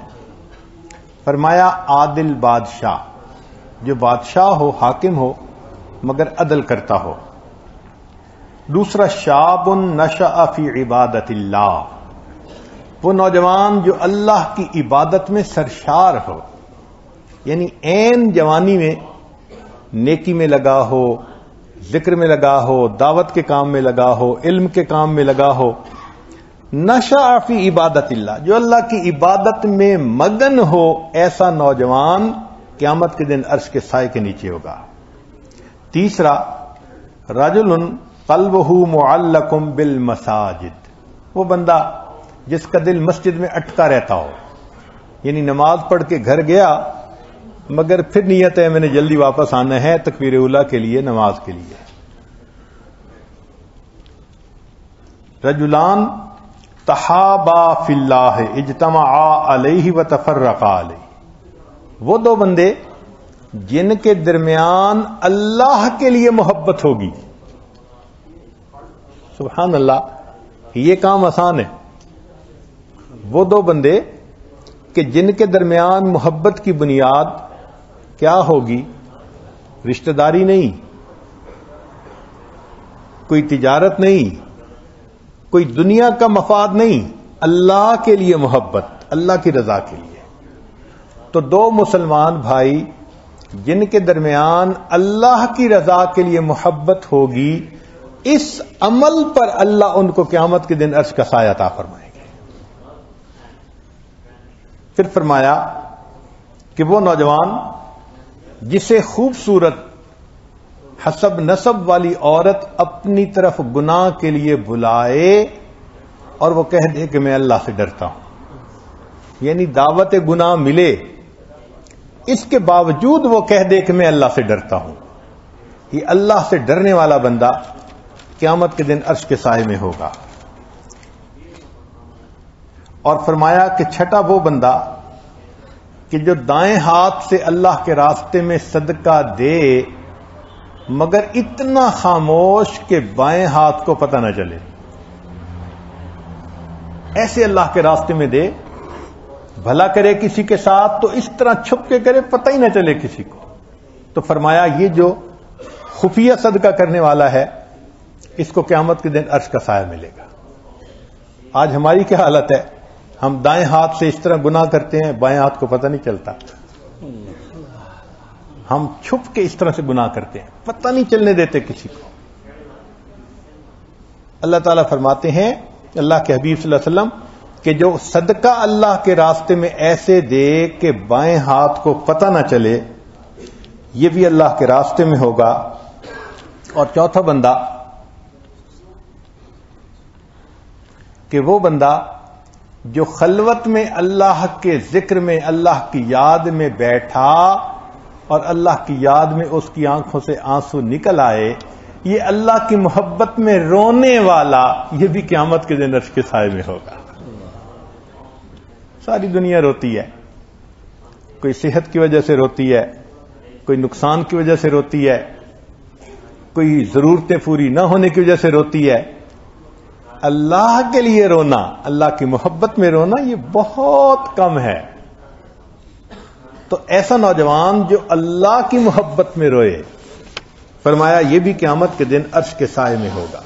فرمایا عادل بادشاہ، جو بادشاہ ہو، حاکم ہو مگر عدل کرتا ہو. دوسرا شاب نشأ فی عبادت اللہ، وہ نوجوان جو اللہ کی عبادت میں سرشار ہو، یعنی عین جوانی میں نیکی میں لگا ہو، ذکر میں لگا ہو، دعوت کے کام میں لگا ہو، علم کے کام میں لگا ہو. نشأ فی عبادت اللہ، جو اللہ کی عبادت میں مگن ہو، ایسا نوجوان قیامت کے دن عرش کے سائے کے نیچے ہوگا. تیسرا رجل قلبہ معلق بالمساجد، وہ بندہ جس کا دل مسجد میں اٹکا رہتا ہو، یعنی نماز پڑھ کے گھر گیا مگر پھر نیت ہے میں نے جلدی واپس آنا ہے تکبیر اولیٰ کے لیے، نماز کے لیے. رجلان تحابا فی اللہ اجتمعا علیہ وتفرقا علیہ، وہ 2 بندے جن کے درمیان اللہ کے لیے محبت ہوگی. سبحان اللہ، یہ کام آسان ہے. وہ 2 بندے کہ جن کے درمیان محبت کی بنیاد کیا ہوگی؟ رشتہ داری نہیں، کوئی تجارت نہیں، کوئی دنیا کا مفاد نہیں، اللہ کے لیے محبت، اللہ کی رضا کے لیے. تو 2 مسلمان بھائی جن کے درمیان اللہ کی رضا کے لیے محبت ہوگی، اس عمل پر اللہ ان کو قیامت کے دن عرش کا سایہ عطا فرمائیں گے. پھر فرمایا کہ وہ نوجوان جسے خوبصورت حسب نسب والی عورت اپنی طرف گناہ کے لیے بلائے اور وہ کہہ دے کہ میں اللہ سے ڈرتا ہوں، یعنی دعوت گناہ ملے اس کے باوجود وہ کہہ دے کہ میں اللہ سے ڈرتا ہوں، یہ اللہ سے ڈرنے والا بندہ قیامت کے دن عرش کے سائے میں ہوگا. اور فرمایا کہ چھٹا وہ بندہ کہ جو دائیں ہاتھ سے اللہ کے راستے میں صدقہ دے مگر اتنا خاموش کہ بائیں ہاتھ کو پتہ نہ چلے. ایسے اللہ کے راستے میں دے، بھلا کرے کسی کے ساتھ تو اس طرح چھپ کے کرے، پتہ ہی نہ چلے کسی کو. تو فرمایا یہ جو خفیہ صدقہ کرنے والا ہے اس کو قیامت کے دن عرش کا سایہ ملے گا. آج ہماری کیا حالت ہے؟ ہم دائیں ہاتھ سے اس طرح گناہ کرتے ہیں، بائیں ہاتھ کو پتہ نہیں چلتا. ہم چھپ کے اس طرح سے گناہ کرتے ہیں، پتہ نہیں چلنے دیتے کسی کو. اللہ تعالیٰ فرماتے ہیں، اللہ کے حبیب صلی اللہ علیہ وسلم، کہ جو صدقہ اللہ کے راستے میں ایسے دے کہ بائیں ہاتھ کو پتہ نہ چلے، یہ بھی اللہ کے راستے میں ہوگا. اور چوتھا بندہ کہ وہ بندہ جو خلوت میں اللہ کے ذکر میں، اللہ کی یاد میں بیٹھا اور اللہ کی یاد میں اس کی آنکھوں سے آنسو نکل آئے، یہ اللہ کی محبت میں رونے والا، یہ بھی قیامت کے دن عرش کے سائے میں ہوگا. ساری دنیا روتی ہے، کوئی صحت کی وجہ سے روتی ہے، کوئی نقصان کی وجہ سے روتی ہے، کوئی ضرورتیں پوری نہ ہونے کی وجہ سے روتی ہے. اللہ کے لیے رونا، اللہ کی محبت میں رونا یہ بہت کم ہے. تو ایسا نوجوان جو اللہ کی محبت میں روئے، فرمایا یہ بھی قیامت کے دن عرش کے سائے میں ہوگا.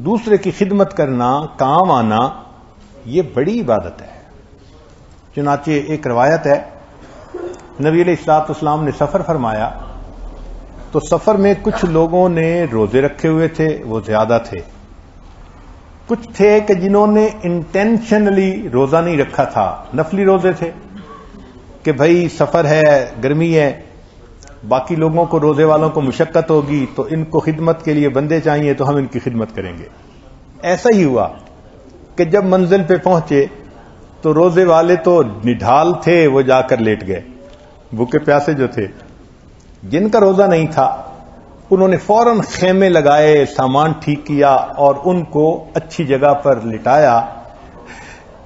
دوسرے کی خدمت کرنا، کام آنا، یہ بڑی عبادت ہے. چنانچہ ایک روایت ہے، نبی علیہ الصلوۃ والسلام نے سفر فرمایا تو سفر میں کچھ لوگوں نے روزے رکھے ہوئے تھے، وہ زیادہ تھے. کچھ تھے کہ جنہوں نے انٹینشنلی روزہ نہیں رکھا تھا، نفلی روزے تھے کہ بھائی سفر ہے، گرمی ہے، باقی لوگوں کو روزے والوں کو مشقت ہوگی تو ان کو خدمت کے لیے بندے چاہیے تو ہم ان کی خدمت کریں گے. ایسا ہی ہوا کہ جب منزل پہ پہنچے تو روزے والے تو نڈھال تھے، وہ جا کر لیٹ گئے. بھوکے پیاسے جو تھے، جن کا روزہ نہیں تھا، انہوں نے فوراً خیمے لگائے، سامان ٹھیک کیا اور ان کو اچھی جگہ پر لٹایا.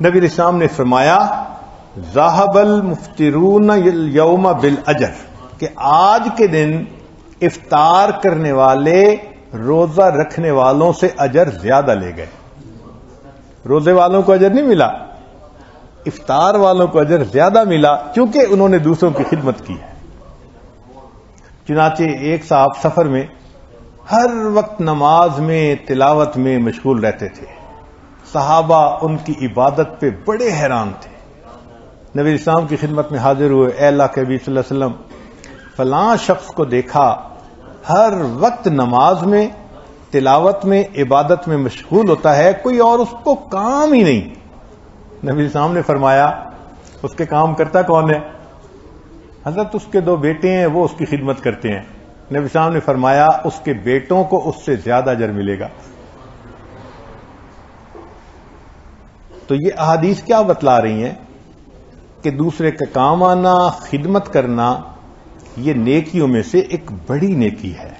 نبی علیہ السلام نے فرمایا ذهب المفطرون اليوم بالاجر، کہ آج کے دن افطار کرنے والے روزہ رکھنے والوں سے اجر زیادہ لے گئے. روزے والوں کو اجر نہیں ملا، افطار والوں کو اجر زیادہ ملا، چونکہ انہوں نے دوسروں کی خدمت کی ہے. چنانچہ ایک صاحب سفر میں ہر وقت نماز میں، تلاوت میں مشغول رہتے تھے. صحابہ ان کی عبادت پہ بڑے حیران تھے. نبی اسلام کی خدمت میں حاضر ہوئے، اے اللہ کے نبی صلی اللہ علیہ وسلم، فلاں شخص کو دیکھا ہر وقت نماز میں، تلاوت میں، عبادت میں مشغول ہوتا ہے، کوئی اور اس کو کام ہی نہیں. نبی اسلام نے فرمایا اس کے کام کرتا کون ہے؟ حضرت اس کے 2 بیٹے ہیں، وہ اس کی خدمت کرتے ہیں. نبی صاحب نے فرمایا اس کے بیٹوں کو اس سے زیادہ اجر ملے گا. تو یہ احادیث کیا بتلا رہی ہیں کہ دوسرے کا کام آنا، خدمت کرنا، یہ نیکیوں میں سے ایک بڑی نیکی ہے.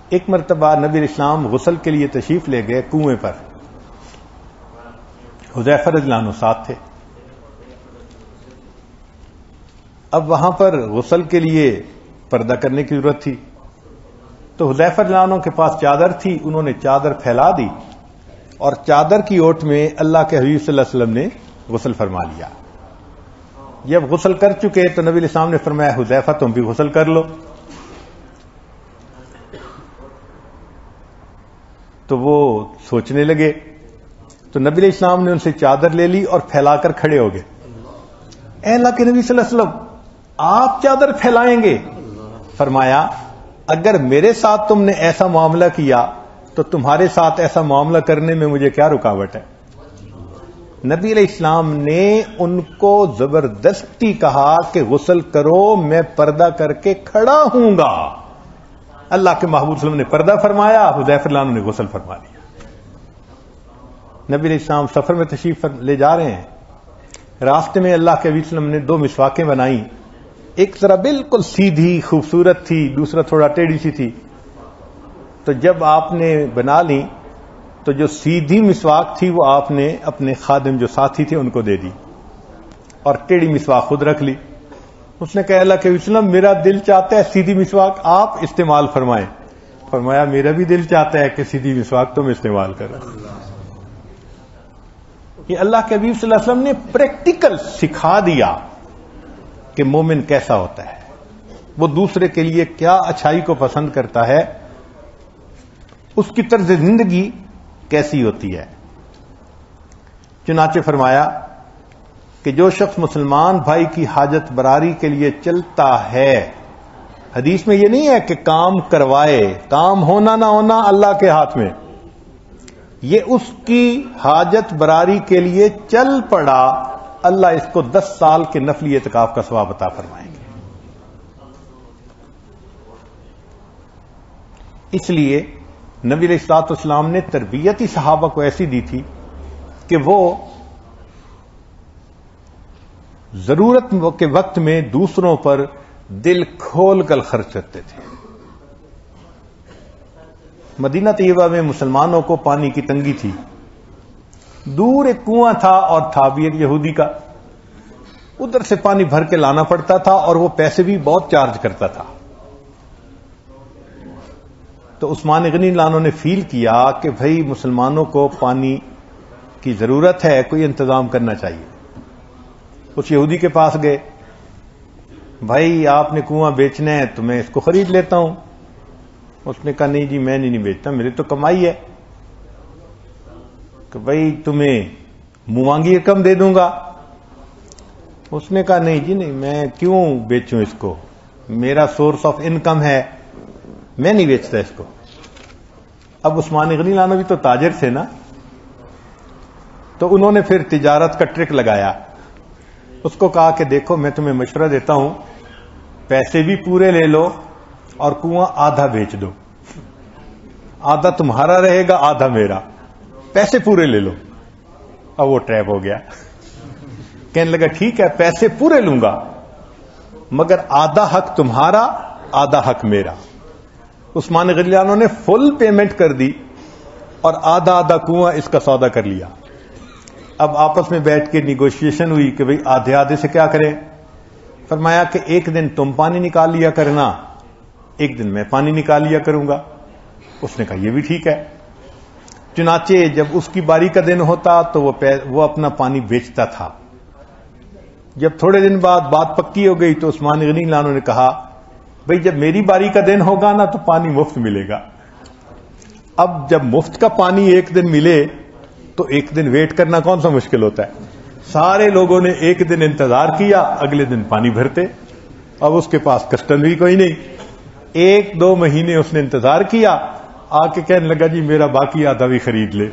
ایک مرتبہ نبی اسلام غسل کے لیے تشریف لے گئے کنویں پر. حذیفہ رضی اللہ عنہ ساتھ تھے. اب وہاں پر غسل کے لیے پردہ کرنے کی ضرورت تھی تو حذیفہ رضی اللہ عنہ کے پاس چادر تھی، انہوں نے چادر پھیلا دی اور چادر کی اوٹ میں اللہ کے حبیب صلی اللہ علیہ وسلم نے غسل فرما لیا. جب غسل کر چکے تو نبی علیہ السلام نے فرمایا حذیفہ تم بھی غسل کر لو. تو وہ سوچنے لگے تو نبی علیہ السلام نے ان سے چادر لے لی اور پھیلا کر کھڑے ہو گئے. اے اللہ کے نبی صلی اللہ علیہ وسلم، آپ چادر پھیلائیں گے؟ فرمایا اگر میرے ساتھ تم نے ایسا معاملہ کیا تو تمہارے ساتھ ایسا معاملہ کرنے میں مجھے کیا رکاوٹ ہے. نبی علیہ السلام نے ان کو زبردستی کہا کہ غسل کرو، میں پردہ کر کے کھڑا ہوں گا. اللہ کے محبوب صلی اللہ علیہ وسلم نے پردہ فرمایا، حذیفہ رضی اللہ عنہ نے غسل فرما لیا. نبی علیہ السلام سفر میں تشریف لے جا رہے ہیں، راستے میں اللہ کے نبی صلی اللہ علیہ وسلم نے 2 مسواکیں بنائیں. ایک طرح بالکل سیدھی خوبصورت تھی، دوسرا تھوڑا ٹیڑھی سی تھی. تو جب آپ نے بنا لی تو جو سیدھی مسواک تھی وہ آپ نے اپنے خادم جو ساتھی تھے ان کو دے دی اور ٹیڑھی مسواک خود رکھ لی. اس نے کہا اللہ کے نبی صلی اللہ علیہ وسلم میرا دل چاہتا ہے سیدھی مسواک آپ استعمال فرمائیں. فرمایا میرا بھی دل چاہتا ہے کہ سیدھی مسواک تم استعمال کرو. یہ اللہ کے حبیب صلی اللہ علیہ وسلم نے پریکٹیکل سکھا دیا کہ مومن کیسا ہوتا ہے، وہ دوسرے کے لیے کیا اچھائی کو پسند کرتا ہے، اس کی طرز زندگی کیسی ہوتی ہے. چنانچہ فرمایا کہ جو شخص مسلمان بھائی کی حاجت براری کے لیے چلتا ہے، حدیث میں یہ نہیں ہے کہ کام کروائے، کام ہونا نہ ہونا اللہ کے ہاتھ میں، یہ اس کی حاجت براری کے لیے چل پڑا، اللہ اس کو 10 سال کے نفلی اعتکاف کا ثواب عطا فرمائیں گے. اس لیے نبی علیہ الصلوۃ والسلام نے تربیت ہی صحابہ کو ایسی دی تھی کہ وہ ضرورت کے وقت میں دوسروں پر دل کھول کر خرچ کرتے تھے. مدینہ طیبہ میں مسلمانوں کو پانی کی تنگی تھی. دور ایک کنواں تھا اور تھا بھی ایک یہودی کا، ادھر سے پانی بھر کے لانا پڑتا تھا اور وہ پیسے بھی بہت چارج کرتا تھا۔ تو عثمان غنی لانو نے فیل کیا کہ بھئی مسلمانوں کو پانی کی ضرورت ہے، کوئی انتظام کرنا چاہیے۔ اس یہودی کے پاس گئے، بھائی آپ نے کنواں بیچنا ہے تو میں اس کو خرید لیتا ہوں۔ اس نے کہا نہیں جی میں نہیں بیچتا، میری تو کمائی ہے، کہ بھائی تمہیں مانگی رقم دے دوں گا۔ اس نے کہا نہیں جی نہیں، میں کیوں بیچوں اس کو، میرا سورس آف انکم ہے، میں نہیں بیچتا اس کو۔ اب عثمان غنی لانو بھی تو تاجر تھے نا، تو انہوں نے پھر تجارت کا ٹرک لگایا۔ اس کو کہا کہ دیکھو میں تمہیں مشورہ دیتا ہوں، پیسے بھی پورے لے لو اور کنواں آدھا بیچ دو، آدھا تمہارا رہے گا آدھا میرا، پیسے پورے لے لو۔ اب وہ ٹریپ ہو گیا، کہنے لگا ٹھیک ہے پیسے پورے لوں گا مگر آدھا حق تمہارا آدھا حق میرا۔ عثمان غنی لانو نے فل پیمنٹ کر دی اور آدھا آدھا کنواں اس کا سودا کر لیا۔ اب آپس میں بیٹھ کے نیگوشیشن ہوئی کہ بھئی آدھے آدھے سے کیا کریں۔ فرمایا کہ ایک دن تم پانی نکال لیا کرنا، ایک دن میں پانی نکال لیا کروں گا۔ اس نے کہا یہ بھی ٹھیک ہے۔ چنانچہ جب اس کی باری کا دن ہوتا تو وہ اپنا پانی بیچتا تھا۔ جب تھوڑے دن بعد بات پکی ہو گئی تو عثمان غنی لانو نے کہا بھئی جب میری باری کا دن ہوگا نا تو پانی مفت ملے گا۔ اب جب مفت کا پانی ایک دن ملے تو ایک دن ویٹ کرنا کون سا مشکل ہوتا ہے۔ سارے لوگوں نے ایک دن انتظار کیا، اگلے دن پانی بھرتے۔ اب اس کے پاس کسٹمر بھی کوئی نہیں، ایک دو مہینے اس نے انتظار کیا، آ کے کہنے لگا جی میرا باقی آدھا بھی خرید لے۔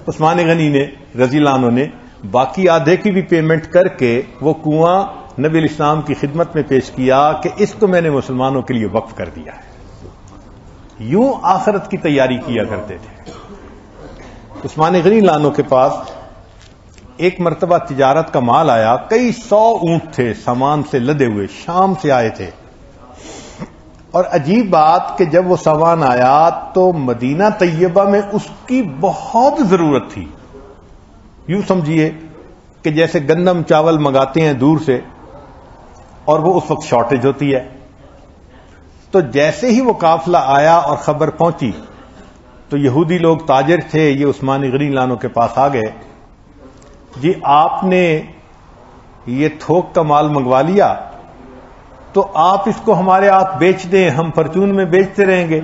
عثمان غنی نے رضی اللہ عنہ نے باقی آدھے کی بھی پیمنٹ کر کے وہ کنواں نبی الاسلام کی خدمت میں پیش کیا کہ اس کو میں نے مسلمانوں کے لیے وقف کر دیا ہے۔ یوں آخرت کی تیاری کیا کرتے تھے۔ عثمان غنی لانو کے پاس ایک مرتبہ تجارت کا مال آیا، کئی 100 اونٹ تھے سامان سے لدے ہوئے، شام سے آئے تھے۔ اور عجیب بات کہ جب وہ سامان آیا تو مدینہ طیبہ میں اس کی بہت ضرورت تھی۔ یوں سمجھیے کہ جیسے گندم چاول منگاتے ہیں دور سے اور وہ اس وقت شارٹیج ہوتی ہے، تو جیسے ہی وہ قافلہ آیا اور خبر پہنچی تو یہودی لوگ تاجر تھے، یہ عثمان غنی لانو کے پاس آ گئے، جی آپ نے یہ تھوک کا مال منگوا لیا تو آپ اس کو ہمارے ہاتھ بیچ دیں، ہم پرچون میں بیچتے رہیں گے،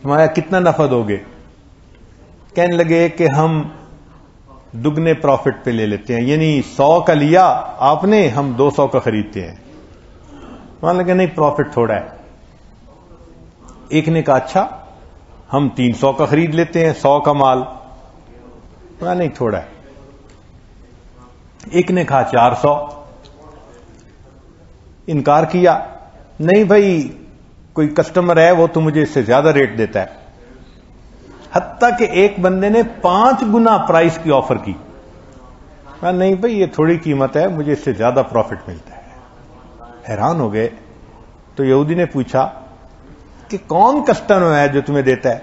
ہمارا کتنا نفع دوگے؟ کہنے لگے کہ ہم دگنے پروفٹ پہ لے لیتے ہیں، یعنی 100 کا لیا آپ نے، ہم 200 کا خریدتے ہیں۔ مان لگے نہیں پروفٹ تھوڑا ہے۔ ایک نے کہا اچھا ہم 300 کا خرید لیتے ہیں 100 کا مال، نہیں تھوڑا ہے۔ ایک نے کہا 400، انکار کیا، نہیں بھائی کوئی کسٹمر ہے وہ تو مجھے اس سے زیادہ ریٹ دیتا ہے۔ حتیٰ کہ ایک بندے نے 5 گنا پرائس کی آفر کی، نہیں بھائی یہ تھوڑی قیمت ہے، مجھے اس سے زیادہ پروفٹ ملتا ہے۔ حیران ہو گئے تو یہودی نے پوچھا کہ کون کسٹمر ہے جو تمہیں دیتا ہے؟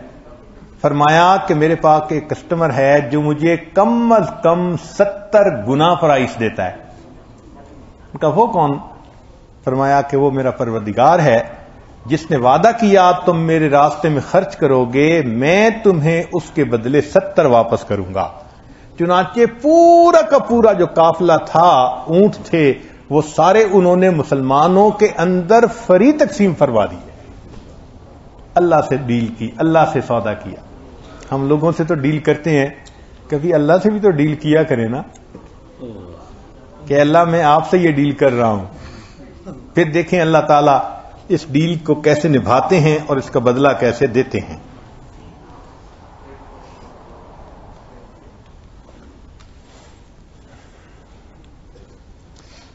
فرمایا کہ میرے پاس ایک کسٹمر ہے جو مجھے کم از کم 70 گنا پرائس دیتا ہے۔ ان کا وہ کون؟ فرمایا کہ وہ میرا پروردگار ہے جس نے وعدہ کیا تم میرے راستے میں خرچ کرو گے میں تمہیں اس کے بدلے 70 واپس کروں گا۔ چنانچہ پورا کا پورا جو قافلہ تھا، اونٹ تھے، وہ سارے انہوں نے مسلمانوں کے اندر فری تقسیم فرما دی۔ اللہ سے ڈیل کی، اللہ سے سودا کیا۔ ہم لوگوں سے تو ڈیل کرتے ہیں، کبھی اللہ سے بھی تو ڈیل کیا کرے نا، کہ اللہ میں آپ سے یہ ڈیل کر رہا ہوں، پھر دیکھیں اللہ تعالیٰ اس ڈیل کو کیسے نبھاتے ہیں اور اس کا بدلہ کیسے دیتے ہیں۔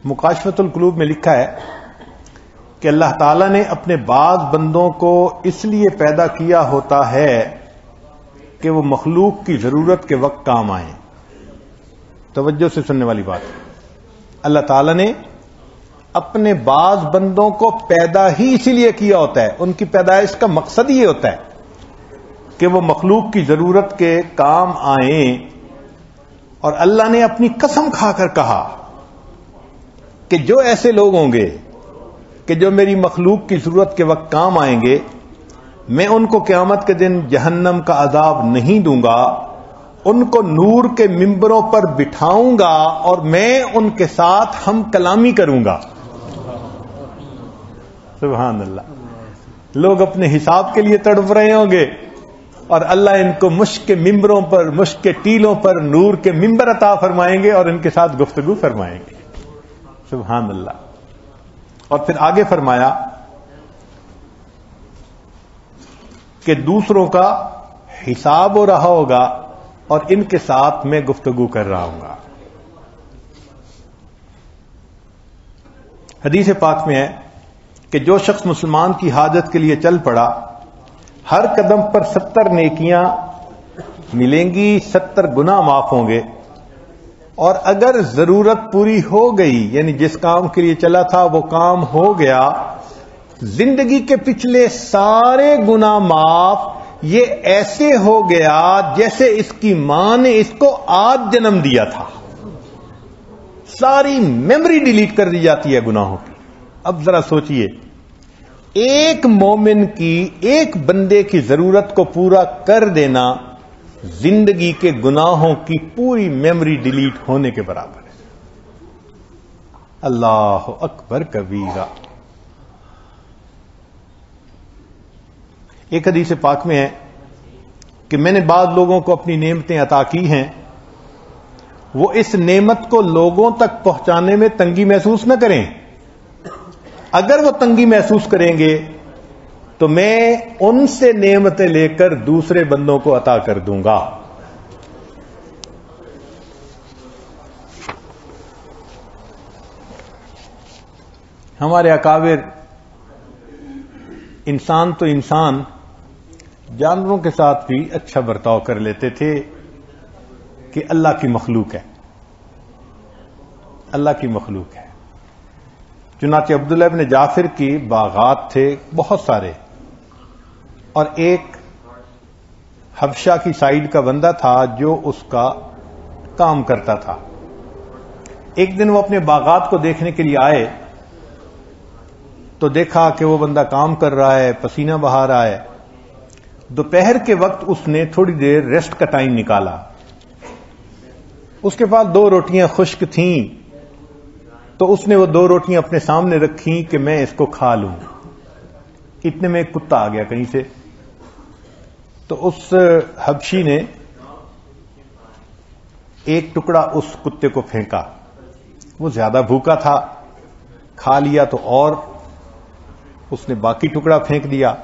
مکاشفۃ القلوب میں لکھا ہے کہ اللہ تعالیٰ نے اپنے بعض بندوں کو اس لیے پیدا کیا ہوتا ہے کہ وہ مخلوق کی ضرورت کے وقت کام آئیں۔ توجہ سے سننے والی بات، اللہ تعالیٰ نے اپنے بعض بندوں کو پیدا ہی اسی لیے کیا ہوتا ہے، ان کی پیدائش کا مقصد یہ ہوتا ہے کہ وہ مخلوق کی ضرورت کے کام آئیں، اور اللہ نے اپنی قسم کھا کر کہا کہ جو ایسے لوگ ہوں گے کہ جو میری مخلوق کی ضرورت کے وقت کام آئیں گے، میں ان کو قیامت کے دن جہنم کا عذاب نہیں دوں گا، ان کو نور کے ممبروں پر بٹھاؤں گا اور میں ان کے ساتھ ہم کلامی کروں گا۔ سبحان اللہ۔ لوگ اپنے حساب کے لیے تڑپ رہے ہوں گے اور اللہ ان کو مشک کے ممبروں پر، مشک کے ٹیلوں پر نور کے ممبر عطا فرمائیں گے اور ان کے ساتھ گفتگو فرمائیں گے۔ سبحان اللہ۔ اور پھر آگے فرمایا کہ دوسروں کا حساب ہو رہا ہوگا اور ان کے ساتھ میں گفتگو کر رہا ہوں گا۔ حدیث پاک میں ہے کہ جو شخص مسلمان کی حاجت کے لیے چل پڑا، ہر قدم پر 70 نیکیاں ملیں گی، 70 گناہ معاف ہوں گے، اور اگر ضرورت پوری ہو گئی، یعنی جس کام کے لیے چلا تھا وہ کام ہو گیا، زندگی کے پچھلے سارے گناہ معاف، یہ ایسے ہو گیا جیسے اس کی ماں نے اس کو آج جنم دیا تھا۔ ساری میموری ڈیلیٹ کر دی جاتی ہے گناہوں کی۔ اب ذرا سوچئے، ایک مومن کی، ایک بندے کی ضرورت کو پورا کر دینا زندگی کے گناہوں کی پوری میموری ڈیلیٹ ہونے کے برابر ہے۔ اللہ اکبر کبیرہ۔ ایک حدیث پاک میں ہے کہ میں نے بعض لوگوں کو اپنی نعمتیں عطا کی ہیں، وہ اس نعمت کو لوگوں تک پہنچانے میں تنگی محسوس نہ کریں۔ اگر وہ تنگی محسوس کریں گے تو میں ان سے نعمتیں لے کر دوسرے بندوں کو عطا کر دوں گا۔ ہمارے اکابر، انسان تو انسان، جانوروں کے ساتھ بھی اچھا برتاؤ کر لیتے تھے کہ اللہ کی مخلوق ہے، اللہ کی مخلوق ہے۔ چنانچہ عبداللہ ابن جعفر کی باغات تھے بہت سارے، اور ایک حبشہ کی سائیڈ کا بندہ تھا جو اس کا کام کرتا تھا۔ ایک دن وہ اپنے باغات کو دیکھنے کے لیے آئے تو دیکھا کہ وہ بندہ کام کر رہا ہے، پسینہ بہا رہا ہے۔ دوپہر کے وقت اس نے تھوڑی دیر ریسٹ کا ٹائم نکالا، اس کے پاس 2 روٹیاں خشک تھیں، تو اس نے وہ 2 روٹیاں اپنے سامنے رکھیں کہ میں اس کو کھا لوں۔ اتنے میں ایک کتا آ گیا کہیں سے، تو اس حبشی نے ایک ٹکڑا اس کتے کو پھینکا۔ وہ زیادہ بھوکا تھا، کھا لیا تو اور اس نے باقی ٹکڑا پھینک دیا،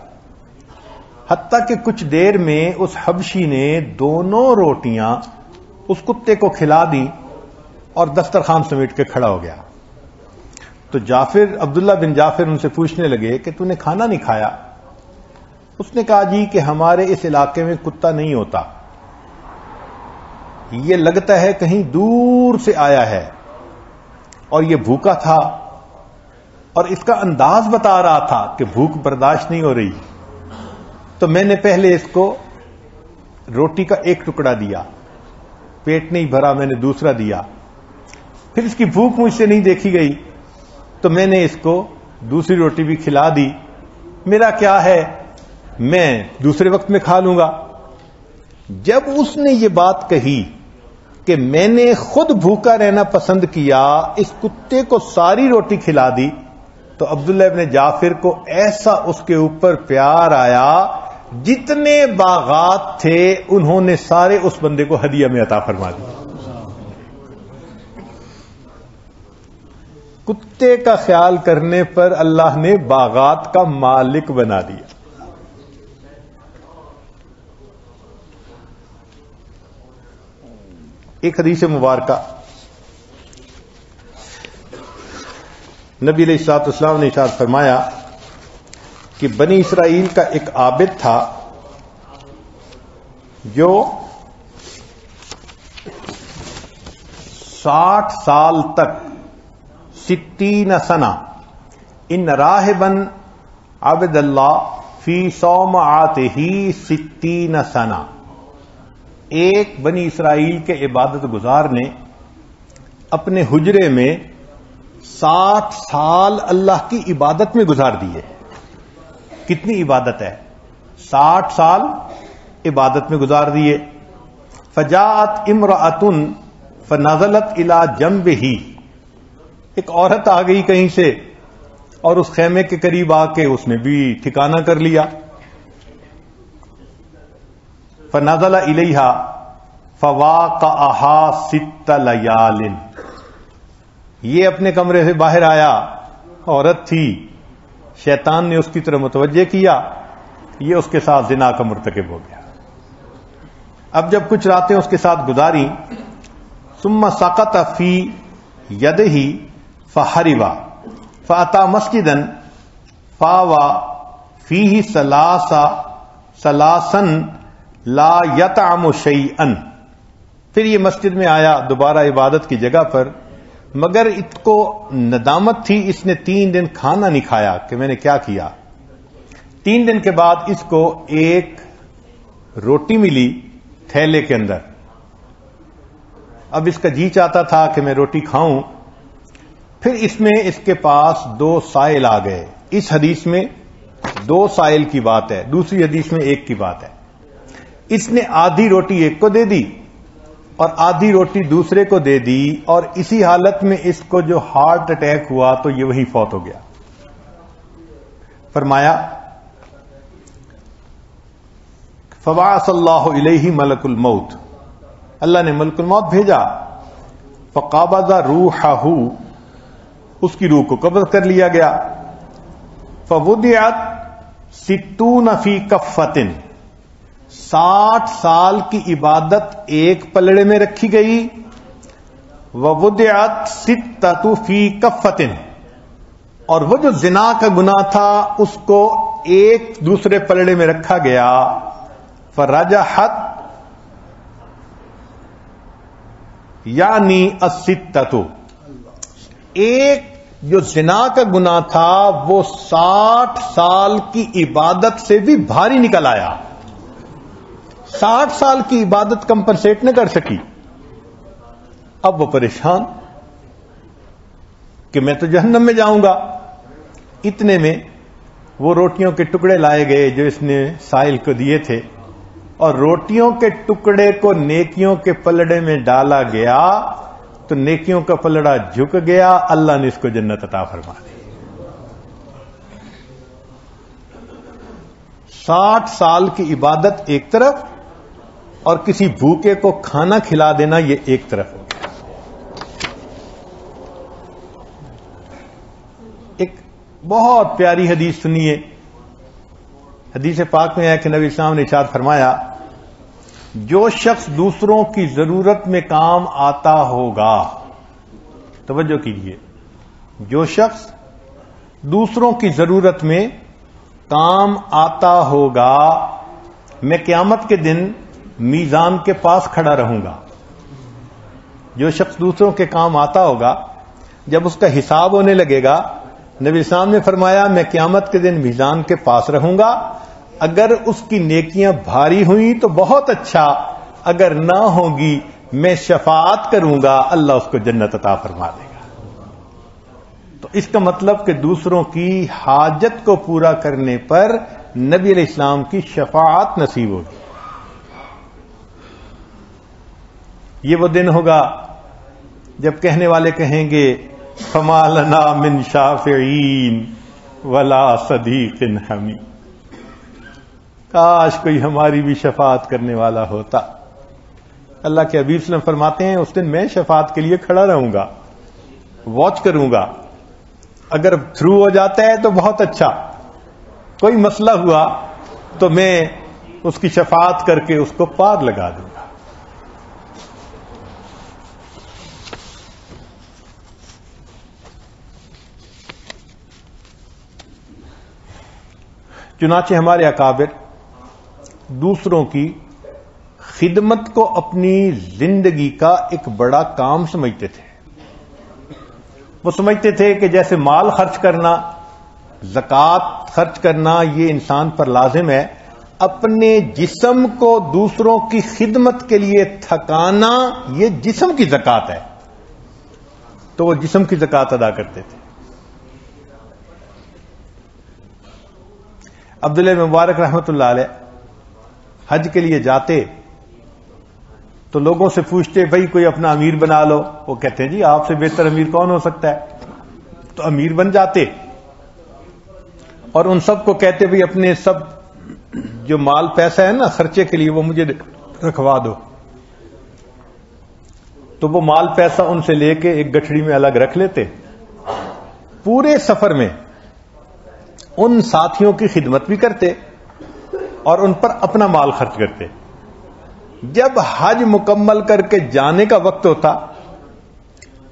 حتیٰ کہ کچھ دیر میں اس حبشی نے 2 روٹیاں اس کتے کو کھلا دی اور دسترخوان سمیٹ کے کھڑا ہو گیا۔ تو عبداللہ بن جعفر ان سے پوچھنے لگے کہ تو نے کھانا نہیں کھایا؟ اس نے کہا جی کہ ہمارے اس علاقے میں کتا نہیں ہوتا، یہ لگتا ہے کہیں دور سے آیا ہے، اور یہ بھوکا تھا اور اس کا انداز بتا رہا تھا کہ بھوک برداشت نہیں ہو رہی، تو میں نے پہلے اس کو روٹی کا ایک ٹکڑا دیا، پیٹ نہیں بھرا، میں نے دوسرا دیا، پھر اس کی بھوک مجھ سے نہیں دیکھی گئی تو میں نے اس کو دوسری روٹی بھی کھلا دی، میرا کیا ہے، میں دوسرے وقت میں کھا لوں گا۔ جب اس نے یہ بات کہی کہ میں نے خود بھوکا رہنا پسند کیا، اس کتے کو ساری روٹی کھلا دی، تو عبداللہ ابن جعفر کو ایسا اس کے اوپر پیار آیا، جتنے باغات تھے انہوں نے سارے اس بندے کو ہدیہ میں عطا فرما دی۔ کتے کا خیال کرنے پر اللہ نے باغات کا مالک بنا دیا۔ ایک حدیث مبارکہ نبی علیہ الصلوۃ والسلام نے ارشاد فرمایا کہ بنی اسرائیل کا ایک عابد تھا جو 60 سال تک 60 سنہ ان راہبا عبد اللہ فی صومعاتہ 60 سنہ، ایک بنی اسرائیل کے عبادت گزار نے اپنے حجرے میں 60 سال اللہ کی عبادت میں گزار دیے۔ کتنی عبادت ہے؟ 60 سال عبادت میں گزار دیے۔ فجاءت امرأۃ فنزلت الی جنبہ، ایک عورت آ گئی کہیں سے اور اس خیمے کے قریب آ کے اس نے بھی ٹھکانہ کر لیا۔ فنزل الیہا فواقعہا 6 لیال، یہ اپنے کمرے سے باہر آیا، عورت تھی، شیطان نے اس کی طرف متوجہ کیا، یہ اس کے ساتھ زنا کا مرتکب ہو گیا۔ اب جب کچھ راتیں اس کے ساتھ گزاری، ثم سقط فی یدہ فحربا فاتی مسجدا فاوى فیہ ثلاثا لا یطعم شیئا، پھر یہ مسجد میں آیا دوبارہ عبادت کی جگہ پر، مگر اس کو ندامت تھی، اس نے 3 دن کھانا نہیں کھایا کہ میں نے کیا کیا۔ 3 دن کے بعد اس کو ایک روٹی ملی تھیلے کے اندر، اب اس کا جی چاہتا تھا کہ میں روٹی کھاؤں، پھر اس میں اس کے پاس 2 سائل آ گئے۔ اس حدیث میں 2 سائل کی بات ہے، دوسری حدیث میں 1 کی بات ہے۔ اس نے آدھی روٹی ایک کو دے دی اور آدھی روٹی دوسرے کو دے دی، اور اسی حالت میں اس کو جو ہارٹ اٹیک ہوا تو یہ وہیں فوت ہو گیا۔ فرمایا فبعث اللہ الیہ ملک الموت، اللہ نے ملک الموت بھیجا، فقبض روحہ، اس کی روح کو قبض کر لیا گیا۔ فوضعت 60 فی کفۃ، 60 سال کی عبادت ایک پلڑے میں رکھی گئی۔ ووضعت 6 فی کفۃ، اور وہ جو زنا کا گناہ تھا اس کو ایک دوسرے پلڑے میں رکھا گیا۔ فرجحت یعنی 6، ایک جو زنا کا گناہ تھا وہ 60 سال کی عبادت سے بھی بھاری نکل آیا۔ 60 سال کی عبادت کمپنسیٹ نہ کر سکی۔ اب وہ پریشان کہ میں تو جہنم میں جاؤں گا۔ اتنے میں وہ روٹیوں کے ٹکڑے لائے گئے جو اس نے سائل کو دیے تھے، اور روٹیوں کے ٹکڑے کو نیکیوں کے پلڑے میں ڈالا گیا تو نیکیوں کا پلڑا جھک گیا، اللہ نے اس کو جنت عطا فرما دی۔ 60 سال کی عبادت ایک طرف اور کسی بھوکے کو کھانا کھلا دینا یہ ایک طرف ہو گیا۔ ایک بہت پیاری حدیث سنیے، حدیث پاک میں ہے کہ نبی اسلام نے ارشاد فرمایا، جو شخص دوسروں کی ضرورت میں کام آتا ہوگا، توجہ کیجیے، جو شخص دوسروں کی ضرورت میں کام آتا ہوگا، میں قیامت کے دن میزان کے پاس کھڑا رہوں گا۔ جو شخص دوسروں کے کام آتا ہوگا، جب اس کا حساب ہونے لگے گا، نبی اسلام نے فرمایا میں قیامت کے دن میزان کے پاس رہوں گا، اگر اس کی نیکیاں بھاری ہوئیں تو بہت اچھا، اگر نہ ہوگی میں شفاعت کروں گا، اللہ اس کو جنت عطا فرما دے گا۔ تو اس کا مطلب کہ دوسروں کی حاجت کو پورا کرنے پر نبی علیہ السلام کی شفاعت نصیب ہوگی۔ یہ وہ دن ہوگا جب کہنے والے کہیں گے فما لنا من شافعین ولا صدیق حمیم، کاش کوئی ہماری بھی شفاعت کرنے والا ہوتا۔ اللہ کے حبیب صلی اللہ علیہ وسلم فرماتے ہیں اس دن میں شفاعت کے لیے کھڑا رہوں گا، واچ کروں گا، اگر تھرو ہو جاتا ہے تو بہت اچھا، کوئی مسئلہ ہوا تو میں اس کی شفاعت کر کے اس کو پار لگا دوں گا۔ چنانچہ ہمارے اکابر دوسروں کی خدمت کو اپنی زندگی کا ایک بڑا کام سمجھتے تھے۔ وہ سمجھتے تھے کہ جیسے مال خرچ کرنا زکوٰۃ خرچ کرنا یہ انسان پر لازم ہے. اپنے جسم کو دوسروں کی خدمت کے لیے تھکانا یہ جسم کی زکوٰۃ ہے، تو وہ جسم کی زکوٰۃ ادا کرتے تھے. عبداللہ مبارک رحمۃ اللہ علیہ حج کے لیے جاتے تو لوگوں سے پوچھتے بھائی کوئی اپنا امیر بنا لو. وہ کہتے ہیں جی آپ سے بہتر امیر کون ہو سکتا ہے. تو امیر بن جاتے اور ان سب کو کہتے بھائی اپنے سب جو مال پیسہ ہے نا خرچے کے لیے وہ مجھے رکھوا دو. تو وہ مال پیسہ ان سے لے کے ایک گٹھڑی میں الگ رکھ لیتے. پورے سفر میں ان ساتھیوں کی خدمت بھی کرتے اور ان پر اپنا مال خرچ کرتے. جب حج مکمل کر کے جانے کا وقت ہوتا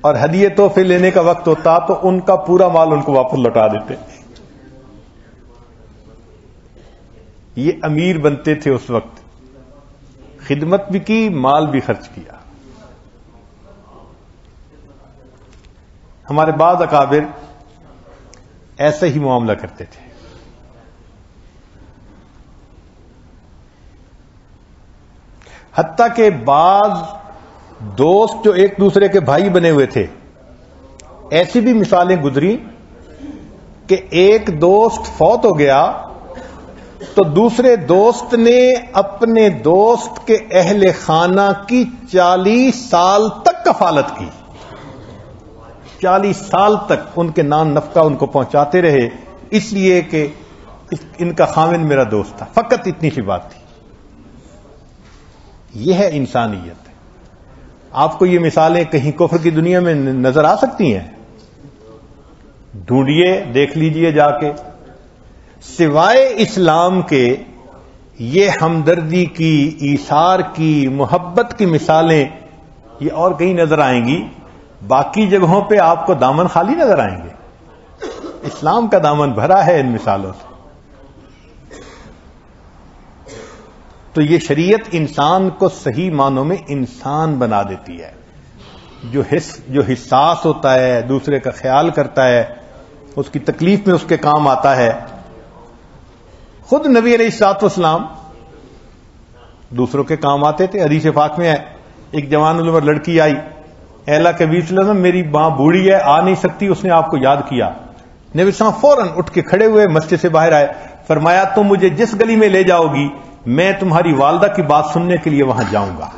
اور ہدیے تحفے لینے کا وقت ہوتا تو ان کا پورا مال ان کو واپس لوٹا دیتے. یہ امیر بنتے تھے اس وقت، خدمت بھی کی مال بھی خرچ کیا. ہمارے بعض اکابر ایسے ہی معاملہ کرتے تھے. حتیٰ کہ بعض دوست جو ایک دوسرے کے بھائی بنے ہوئے تھے، ایسی بھی مثالیں گزری کہ ایک دوست فوت ہو گیا تو دوسرے دوست نے اپنے دوست کے اہل خانہ کی 40 سال تک کفالت کی. 40 سال تک ان کے نان نفقہ ان کو پہنچاتے رہے، اس لیے کہ ان کا خاوند میرا دوست تھا. فقط اتنی سی بات تھی. یہ ہے انسانیت. آپ کو یہ مثالیں کہیں کفر کی دنیا میں نظر آ سکتی ہیں؟ ڈھونڈیے، دیکھ لیجئے جا کے. سوائے اسلام کے یہ ہمدردی کی، ایثار کی، محبت کی مثالیں یہ اور کہیں نظر آئیں گی. باقی جگہوں پہ آپ کو دامن خالی نظر آئیں گے. اسلام کا دامن بھرا ہے ان مثالوں سے. تو یہ شریعت انسان کو صحیح معنوں میں انسان بنا دیتی ہے. جو حساس ہوتا ہے، دوسرے کا خیال کرتا ہے، اس کی تکلیف میں اس کے کام آتا ہے. خود نبی علیہ الصلوۃ والسلام دوسروں کے کام آتے تھے. حدیث پاک میں ہے ایک جوان العمر لڑکی آئی، اے اللہ کے نبی صلی اللہ علیہ وسلم میری ماں بوڑھی ہے، آ نہیں سکتی، اس نے آپ کو یاد کیا. نبی صلی اللہ علیہ وسلم فوراً اٹھ کے کھڑے ہوئے مسجد سے باہر آئے. فرمایا تم مجھے جس گلی میں لے جاؤ گی میں تمہاری والدہ کی بات سننے کے لیے وہاں جاؤں گا.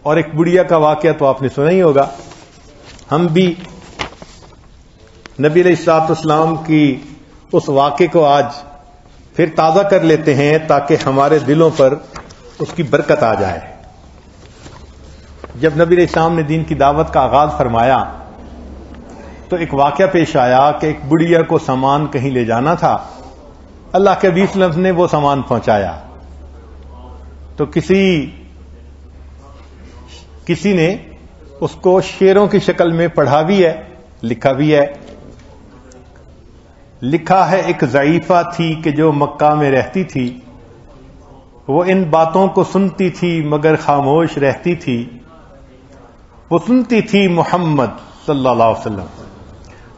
اور ایک بڑھیا کا واقعہ تو آپ نے سنا ہی ہوگا. ہم بھی نبی علیہ الصلوۃ والسلام کی اس واقعے کو آج پھر تازہ کر لیتے ہیں تاکہ ہمارے دلوں پر اس کی برکت آ جائے. جب نبی علیہ السلام نے دین کی دعوت کا آغاز فرمایا تو ایک واقعہ پیش آیا کہ ایک بڑھیا کو سامان کہیں لے جانا تھا. اللہ کے نبی صلی اللہ علیہ وسلم نے وہ سامان پہنچایا تو کسی نے اس کو شعروں کی شکل میں پڑھا بھی ہے، لکھا بھی ہے. لکھا ہے ایک ضعیفہ تھی کہ جو مکہ میں رہتی تھی، وہ ان باتوں کو سنتی تھی مگر خاموش رہتی تھی. وہ سنتی تھی محمد صلی اللہ علیہ وسلم،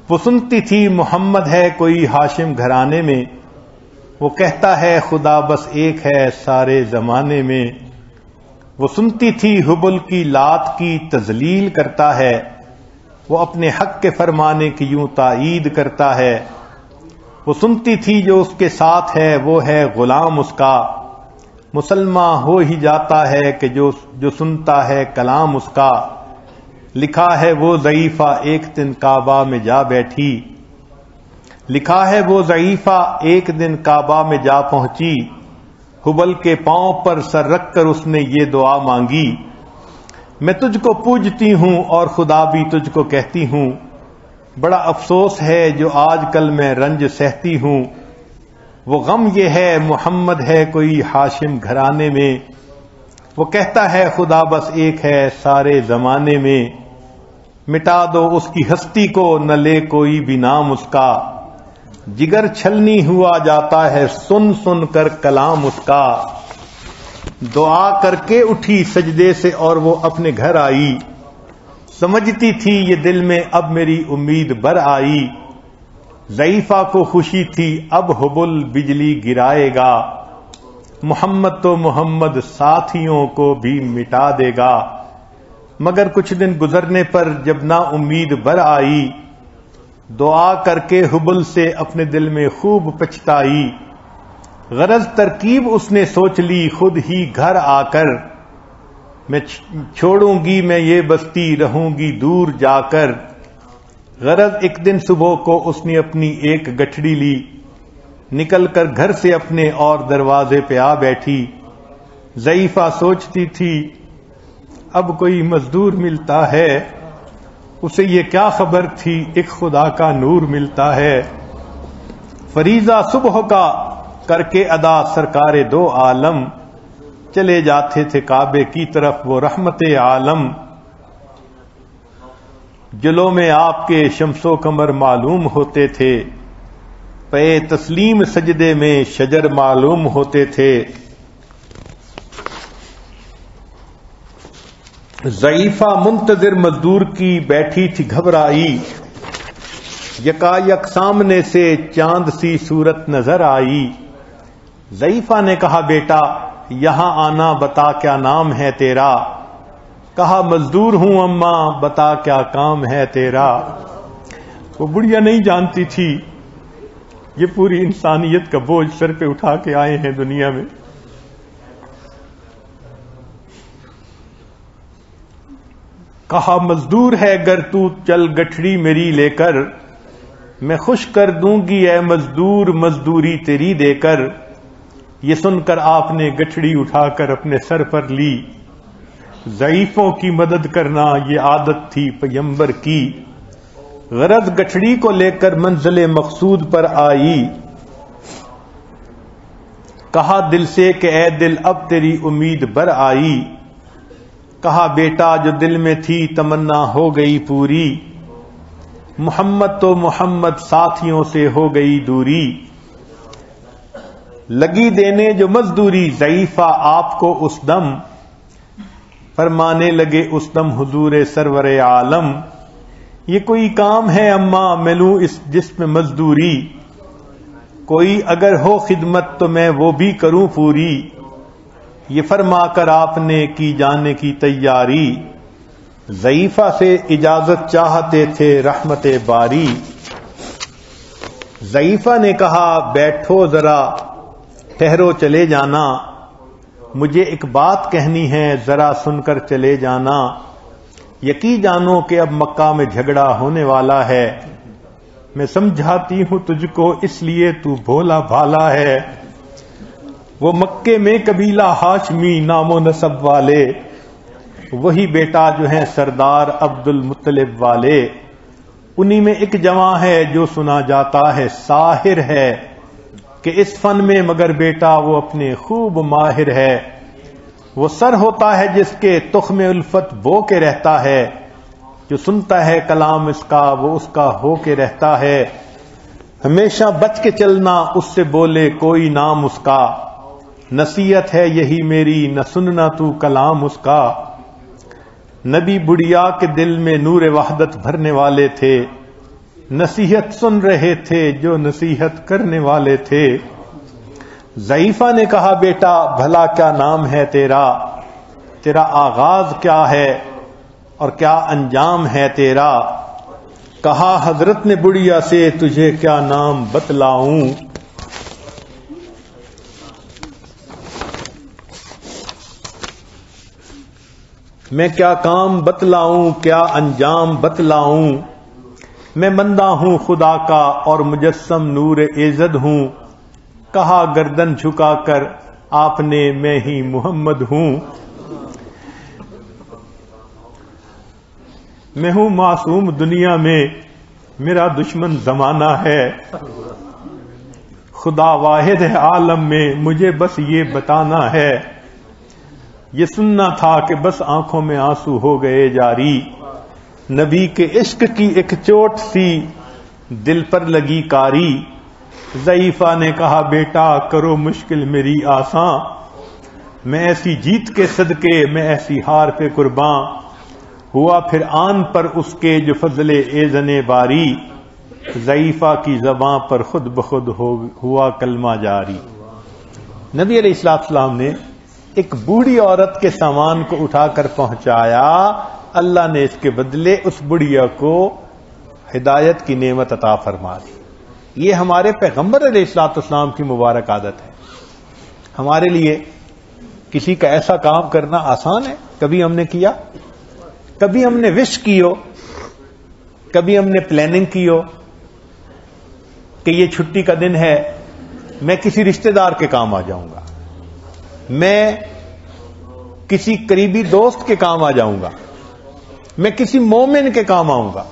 وہ سنتی تھی محمد ہے کوئی ہاشم گھرانے میں. وہ کہتا ہے خدا بس ایک ہے سارے زمانے میں. وہ سنتی تھی حبل کی لات کی تذلیل کرتا ہے، وہ اپنے حق کے فرمانے کی یوں تائید کرتا ہے. وہ سنتی تھی جو اس کے ساتھ ہے وہ ہے غلام اس کا، مسلمان ہو ہی جاتا ہے کہ جو سنتا ہے کلام اس کا. لکھا ہے وہ ضعیفہ ایک دن کعبہ میں جا بیٹھی، لکھا ہے وہ ضعیفہ ایک دن کعبہ میں جا پہنچی. حبل کے پاؤں پر سر رکھ کر اس نے یہ دعا مانگی، میں تجھ کو پوجتی ہوں اور خدا بھی تجھ کو کہتی ہوں. بڑا افسوس ہے جو آج کل میں رنج سہتی ہوں، وہ غم یہ ہے محمد ہے کوئی ہاشم گھرانے میں. وہ کہتا ہے خدا بس ایک ہے سارے زمانے میں. مٹا دو اس کی ہستی کو نہ لے کوئی بھی نام اس کا. جگر چھلنی ہوا جاتا ہے سن سن کر کلام اس کا. دعا کر کے اٹھی سجدے سے اور وہ اپنے گھر آئی، سمجھتی تھی یہ دل میں اب میری امید بر آئی، ضعیفہ کو خوشی تھی اب حبل بجلی گرائے گا، محمد تو محمد ساتھیوں کو بھی مٹا دے گا۔ مگر کچھ دن گزرنے پر جب نا امید بر آئی، دعا کر کے حبل سے اپنے دل میں خوب پچھتائی، غرض ترکیب اس نے سوچ لی خود ہی گھر آ کر، میں چھوڑوں گی میں یہ بستی رہوں گی دور جا کر۔ غرض ایک دن صبح کو اس نے اپنی ایک گٹھڑی لی، نکل کر گھر سے اپنے اور دروازے پہ آ بیٹھی۔ ضعیفہ سوچتی تھی اب کوئی مزدور ملتا ہے، اسے یہ کیا خبر تھی ایک خدا کا نور ملتا ہے۔ فریضہ صبح کا کر کے ادا سرکار دو عالم، چلے جاتے تھے کعبے کی طرف وہ رحمت عالم۔ جلو میں آپ کے شمس و قمر معلوم ہوتے تھے، پے تسلیم سجدے میں شجر معلوم ہوتے تھے۔ ضعیفہ منتظر مزدور کی بیٹھی تھی گھبرائی، یکایک سامنے سے چاند سی صورت نظر آئی۔ ضعیفہ نے کہا بیٹا یہاں آنا بتا کیا نام ہے تیرا، کہا مزدور ہوں اماں بتا کیا کام ہے تیرا۔ وہ بڑھیا نہیں جانتی تھی یہ پوری انسانیت کا بوجھ سر پہ اٹھا کے آئے ہیں دنیا میں۔ کہا مزدور ہے گر تو چل گٹھڑی میری لے کر، میں خوش کر دوں گی اے مزدور مزدوری تیری دے کر۔ یہ سن کر آپ نے گٹھڑی اٹھا کر اپنے سر پر لی، ضعیفوں کی مدد کرنا یہ عادت تھی پیغمبر کی۔ غرض گٹھڑی کو لے کر منزل مقصود پر آئی، کہا دل سے کہ اے دل اب تیری امید بر آئی، کہا بیٹا جو دل میں تھی تمنا ہو گئی پوری، محمد تو محمد ساتھیوں سے ہو گئی دوری۔ لگی دینے جو مزدوری ضعیفہ آپ کو اس دم، فرمانے لگے اس دم حضور سرور عالم، یہ کوئی کام ہے اماں میں لوں اس جسم مزدوری، کوئی اگر ہو خدمت تو میں وہ بھی کروں پوری۔ یہ فرما کر آپ نے کی جانے کی تیاری، ضعیفہ سے اجازت چاہتے تھے رحمت باری۔ ضعیفہ نے کہا بیٹھو ذرا ٹھہرو چلے جانا، مجھے ایک بات کہنی ہے ذرا سن کر چلے جانا۔ یقین جانو کہ اب مکہ میں جھگڑا ہونے والا ہے، میں سمجھاتی ہوں تجھ کو اس لیے تو بھولا بھالا ہے۔ وہ مکے میں قبیلہ ہاشمی نام و نسب والے، وہی بیٹا جو ہیں سردار عبد المطلب والے، انہی میں ایک جواں ہے جو سنا جاتا ہے ساحر ہے، کہ اس فن میں مگر بیٹا وہ اپنے خوب ماہر ہے۔ وہ سر ہوتا ہے جس کے تخم الفت بو کے رہتا ہے، جو سنتا ہے کلام اس کا وہ اس کا ہو کے رہتا ہے۔ ہمیشہ بچ کے چلنا اس سے بولے کوئی نام اس کا، نصیحت ہے یہی میری نہ سننا تو کلام اس کا۔ نبی بڑھیا کے دل میں نور وحدت بھرنے والے تھے، نصیحت سن رہے تھے جو نصیحت کرنے والے تھے۔ ضعیفہ نے کہا بیٹا بھلا کیا نام ہے تیرا، تیرا آغاز کیا ہے اور کیا انجام ہے تیرا۔ کہا حضرت نے بڑھیا سے تجھے کیا نام بتلاؤں، میں کیا کام بتلاؤں کیا انجام بتلاؤں۔ میں بندہ ہوں خدا کا اور مجسم نور عزت ہوں، کہا گردن جھکا کر آپ نے میں ہی محمد ہوں۔ میں ہوں معصوم دنیا میں میرا دشمن زمانہ ہے، خدا واحد ہے عالم میں مجھے بس یہ بتانا ہے۔ یہ سننا تھا کہ بس آنکھوں میں آنسو ہو گئے جاری، نبی کے عشق کی ایک چوٹ سی دل پر لگی کاری۔ ضعیفہ نے کہا بیٹا کرو مشکل میری آساں، میں ایسی جیت کے صدقے میں ایسی ہار پہ قرباں، ہوا پھر آن پر اس کے جو فضل ایذن باری، ضعیفہ کی زباں پر خود بخود ہوا کلمہ جاری۔ نبی علیہ السلام نے ایک بوڑھی عورت کے سامان کو اٹھا کر پہنچایا، اللہ نے اس کے بدلے اس بڑھیا کو ہدایت کی نعمت عطا فرما دی۔ یہ ہمارے پیغمبر علیہ السلام کی مبارک عادت ہے۔ ہمارے لیے کسی کا ایسا کام کرنا آسان ہے؟ کبھی ہم نے کیا؟ کبھی ہم نے وش کی ہو، کبھی ہم نے پلاننگ کی ہو کہ یہ چھٹی کا دن ہے، میں کسی رشتہ دار کے کام آ جاؤں گا، میں کسی قریبی دوست کے کام آ جاؤں گا، میں کسی مومن کے کام آؤں گا؟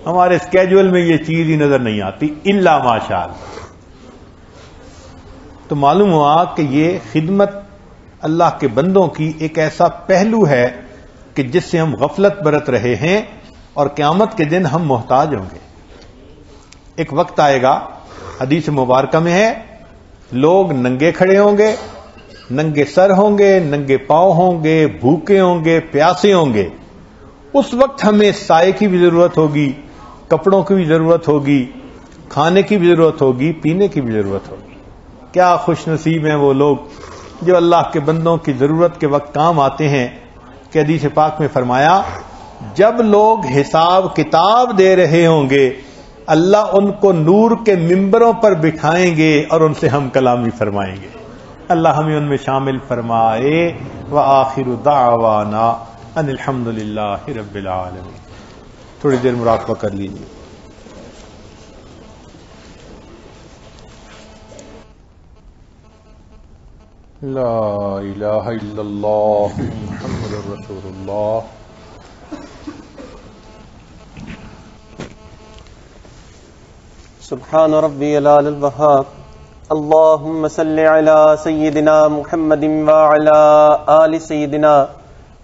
ہمارے اسکیجول میں یہ چیز ہی نظر نہیں آتی الا ماشاء اللہ۔ تو معلوم ہوا کہ یہ خدمت اللہ کے بندوں کی ایک ایسا پہلو ہے کہ جس سے ہم غفلت برت رہے ہیں، اور قیامت کے دن ہم محتاج ہوں گے۔ ایک وقت آئے گا، حدیث مبارکہ میں ہے، لوگ ننگے کھڑے ہوں گے، ننگے سر ہوں گے، ننگے پاؤں ہوں گے، بھوکے ہوں گے، پیاسے ہوں گے۔ اس وقت ہمیں سائے کی بھی ضرورت ہوگی، کپڑوں کی بھی ضرورت ہوگی، کھانے کی بھی ضرورت ہوگی، پینے کی بھی ضرورت ہوگی۔ کیا خوش نصیب ہیں وہ لوگ جو اللہ کے بندوں کی ضرورت کے وقت کام آتے ہیں کہ حدیث پاک میں فرمایا، جب لوگ حساب کتاب دے رہے ہوں گے، اللہ ان کو نور کے ممبروں پر بٹھائیں گے اور ان سے ہم کلامی فرمائیں گے۔ اللہ ہمیں ان میں شامل فرمائے۔ وآخر دعوانا ان الحمد للہ رب العالمین۔ تھوڑی دیر مراقبہ کر لیجیے۔ لا الہ الا اللہ محمد رسول اللہ۔ سبحان ربی العلی الوہاب۔ اللہم صل علی سیدنا محمد وعلی آل سیدنا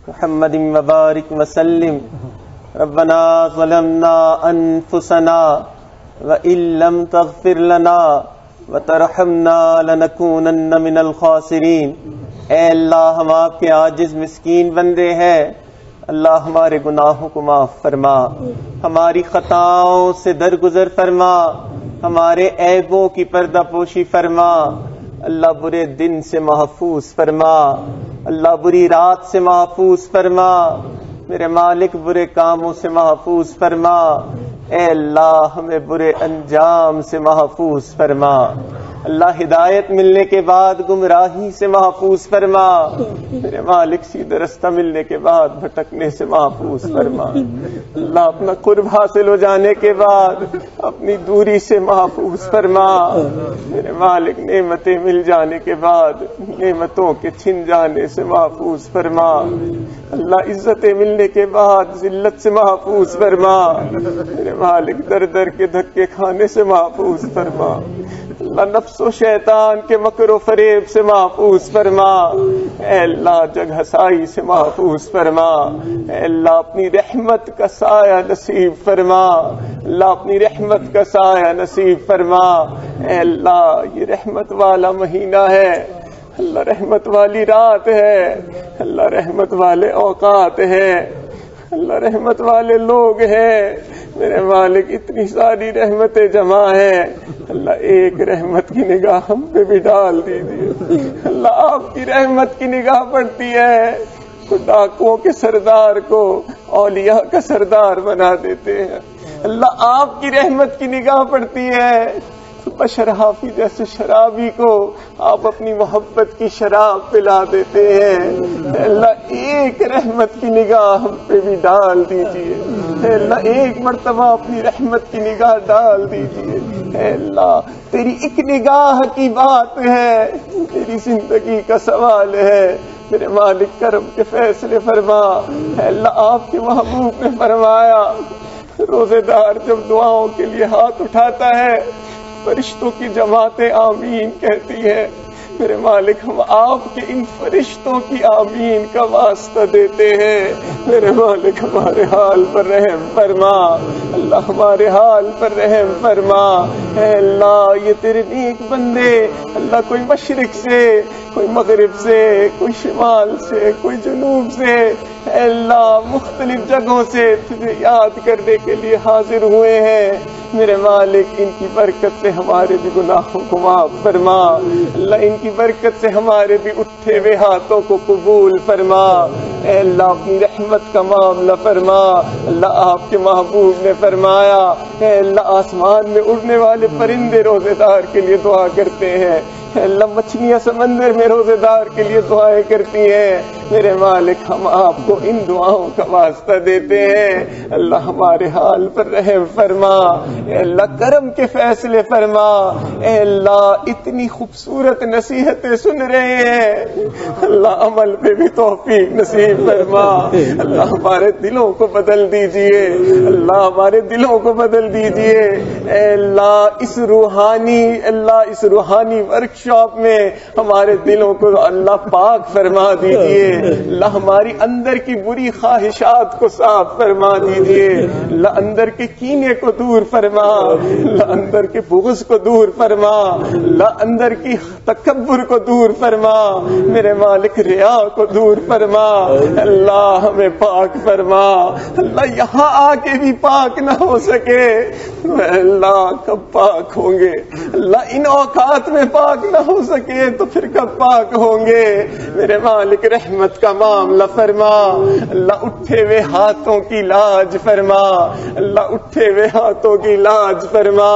محمد وبارک وسلم۔ ربنا ظلمنا انفسنا وإن لم تغفر لنا وترحمنا لنکونن من الخاسرین۔ اے اللہ، ہم آپ کے عاجز مسکین بندے ہیں، اللہ ہمارے گناہوں کو معاف فرما، ہماری خطاؤں سے درگزر فرما، ہمارے عیبوں کی پردہ پوشی فرما، اللہ برے دن سے محفوظ فرما، اللہ بری رات سے محفوظ فرما، میرے مالک برے کاموں سے محفوظ فرما، اے اللہ ہمیں برے انجام سے محفوظ فرما، اللہ ہدایت ملنے کے بعد گمراہی سے محفوظ فرما، میرے مالک سیدھا رستہ ملنے کے بعد بھٹکنے سے محفوظ فرما، اللہ اپنا قرب حاصل ہو جانے کے بعد اپنی دوری سے محفوظ فرما، میرے مالک نعمتیں مل جانے کے بعد نعمتوں کے چھن جانے سے محفوظ فرما، اللہ عزتیں ملنے کے بعد ذلت سے محفوظ فرما، میرے مالک در در کے دھکے کھانے سے محفوظ فرما، اللہ نفس و شیطان کے مکر و فریب سے محفوظ فرما، اے اللہ جگ ہسائی سے محفوظ فرما، اے اللہ اپنی رحمت کا سایہ نصیب فرما، اللہ اپنی رحمت کا سایہ نصیب فرما، اے اللہ یہ رحمت والا مہینہ ہے، اللہ رحمت والی رات ہے، اللہ رحمت والے اوقات ہیں، اللہ رحمت والے لوگ ہیں، میرے مالک اتنی ساری رحمتیں جمع ہیں، اللہ ایک رحمت کی نگاہ ہم پہ بھی ڈال دیجیے، اللہ آپ کی رحمت کی نگاہ پڑتی ہے تو ڈاکوؤں کے سردار کو اولیاء کا سردار بنا دیتے ہیں، اللہ آپ کی رحمت کی نگاہ پڑتی ہے بشر حافی جیسے شرابی کو آپ اپنی محبت کی شراب پلا دیتے ہیں، اللہ ایک رحمت کی نگاہ ہم پہ بھی ڈال دیجیے، اللہ ایک مرتبہ اپنی رحمت کی نگاہ ڈال دیجیے، اے اللہ تیری ایک نگاہ کی بات ہے، تیری زندگی کا سوال ہے، میرے مالک کرم کے فیصلے فرما، اے اللہ آپ کے محبوب نے فرمایا روزے دار جب دعاؤں کے لیے ہاتھ اٹھاتا ہے فرشتوں کی جماعتیں آمین کہتی ہے، میرے مالک ہم آپ کے ان فرشتوں کی آمین کا واسطہ دیتے ہیں. میرے مالک ہمارے حال پر رحم فرما. اللہ ہمارے حال پر رحم فرما. اے اللہ یہ تیرے نیک بندے اللہ کوئی مشرق سے کوئی مغرب سے کوئی شمال سے کوئی جنوب سے اے اللہ مختلف جگہوں سے تجھے یاد کرنے کے لیے حاضر ہوئے ہیں. میرے مالک ان کی برکت سے ہمارے بھی گناہوں کو معاف فرما. اللہ ان کی برکت سے ہمارے بھی اٹھے ہوئے ہاتھوں کو قبول فرما. اے اللہ اپنی رحمت کا معاملہ فرما. اللہ آپ کے محبوب نے فرمایا اے اللہ آسمان میں اڑنے والے پرندے روزے دار کے لیے دعا کرتے ہیں. اے اللہ مچھلیاں سمندر میں روزے دار کے لیے دعائیں کرتی ہیں. میرے مالک ہم آپ کو ان دعاؤں کا واسطہ دیتے ہیں. اللہ ہمارے حال پر رحم فرما. اے اللہ کرم کے فیصلے فرما. اے اللہ اتنی خوبصورت نصیحتیں سن رہے ہیں اللہ عمل پہ بھی توفیق نصیب فرما. اللہ ہمارے دلوں کو بدل دیجئے. اللہ ہمارے دلوں کو بدل دیجئے. اے اللہ اس روحانی ورک شاپ میں ہمارے دلوں کو اللہ پاک فرما دیجئے. اللہ ہماری اندر کی بری خواہشات کو صاف فرما دیجئے. اللہ اندر کے کینے کو دور فرما. اللہ اندر کے بغض کو دور فرما. اللہ اندر کی تکبر کو دور فرما. میرے مالک ریا کو دور فرما. اللہ ہمیں پاک فرما. اللہ یہاں آ کے بھی پاک نہ ہو سکے اللہ کب پاک ہوں گے. اللہ ان اوقات میں پاک نہ ہو سکے تو پھر کب پاک ہوں گے. میرے مالک رحمت کا معاملہ فرما. اللہ اٹھے ہوئے ہاتھوں کی لاج فرما. اللہ اٹھے ہوئے ہاتھوں کی لاج فرما.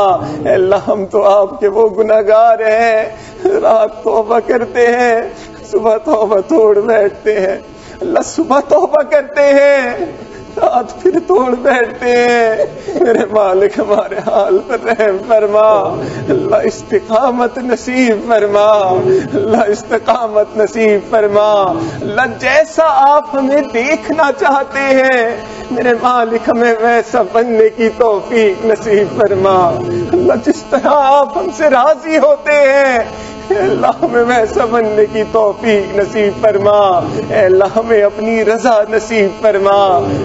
اللہ ہم تو آپ کے وہ گناہگار ہیں رات توبہ کرتے ہیں صبح توبہ توڑ بیٹھتے ہیں. اللہ صبح توبہ کرتے ہیں رات پھر توڑ بیٹھتے ہیں. میرے مالک ہمارے حال پر رحم فرما. اللہ استقامت نصیب فرما. اللہ استقامت نصیب فرما. اللہ جیسا آپ ہمیں دیکھنا چاہتے ہیں میرے مالک ہمیں ویسا بننے کی توفیق نصیب فرما. اللہ جس طرح آپ ہم سے راضی ہوتے ہیں اللہ ہمیں ویسا بننے کی توفیق نصیب فرما. اے اللہ ہمیں اپنی رضا نصیب فرما.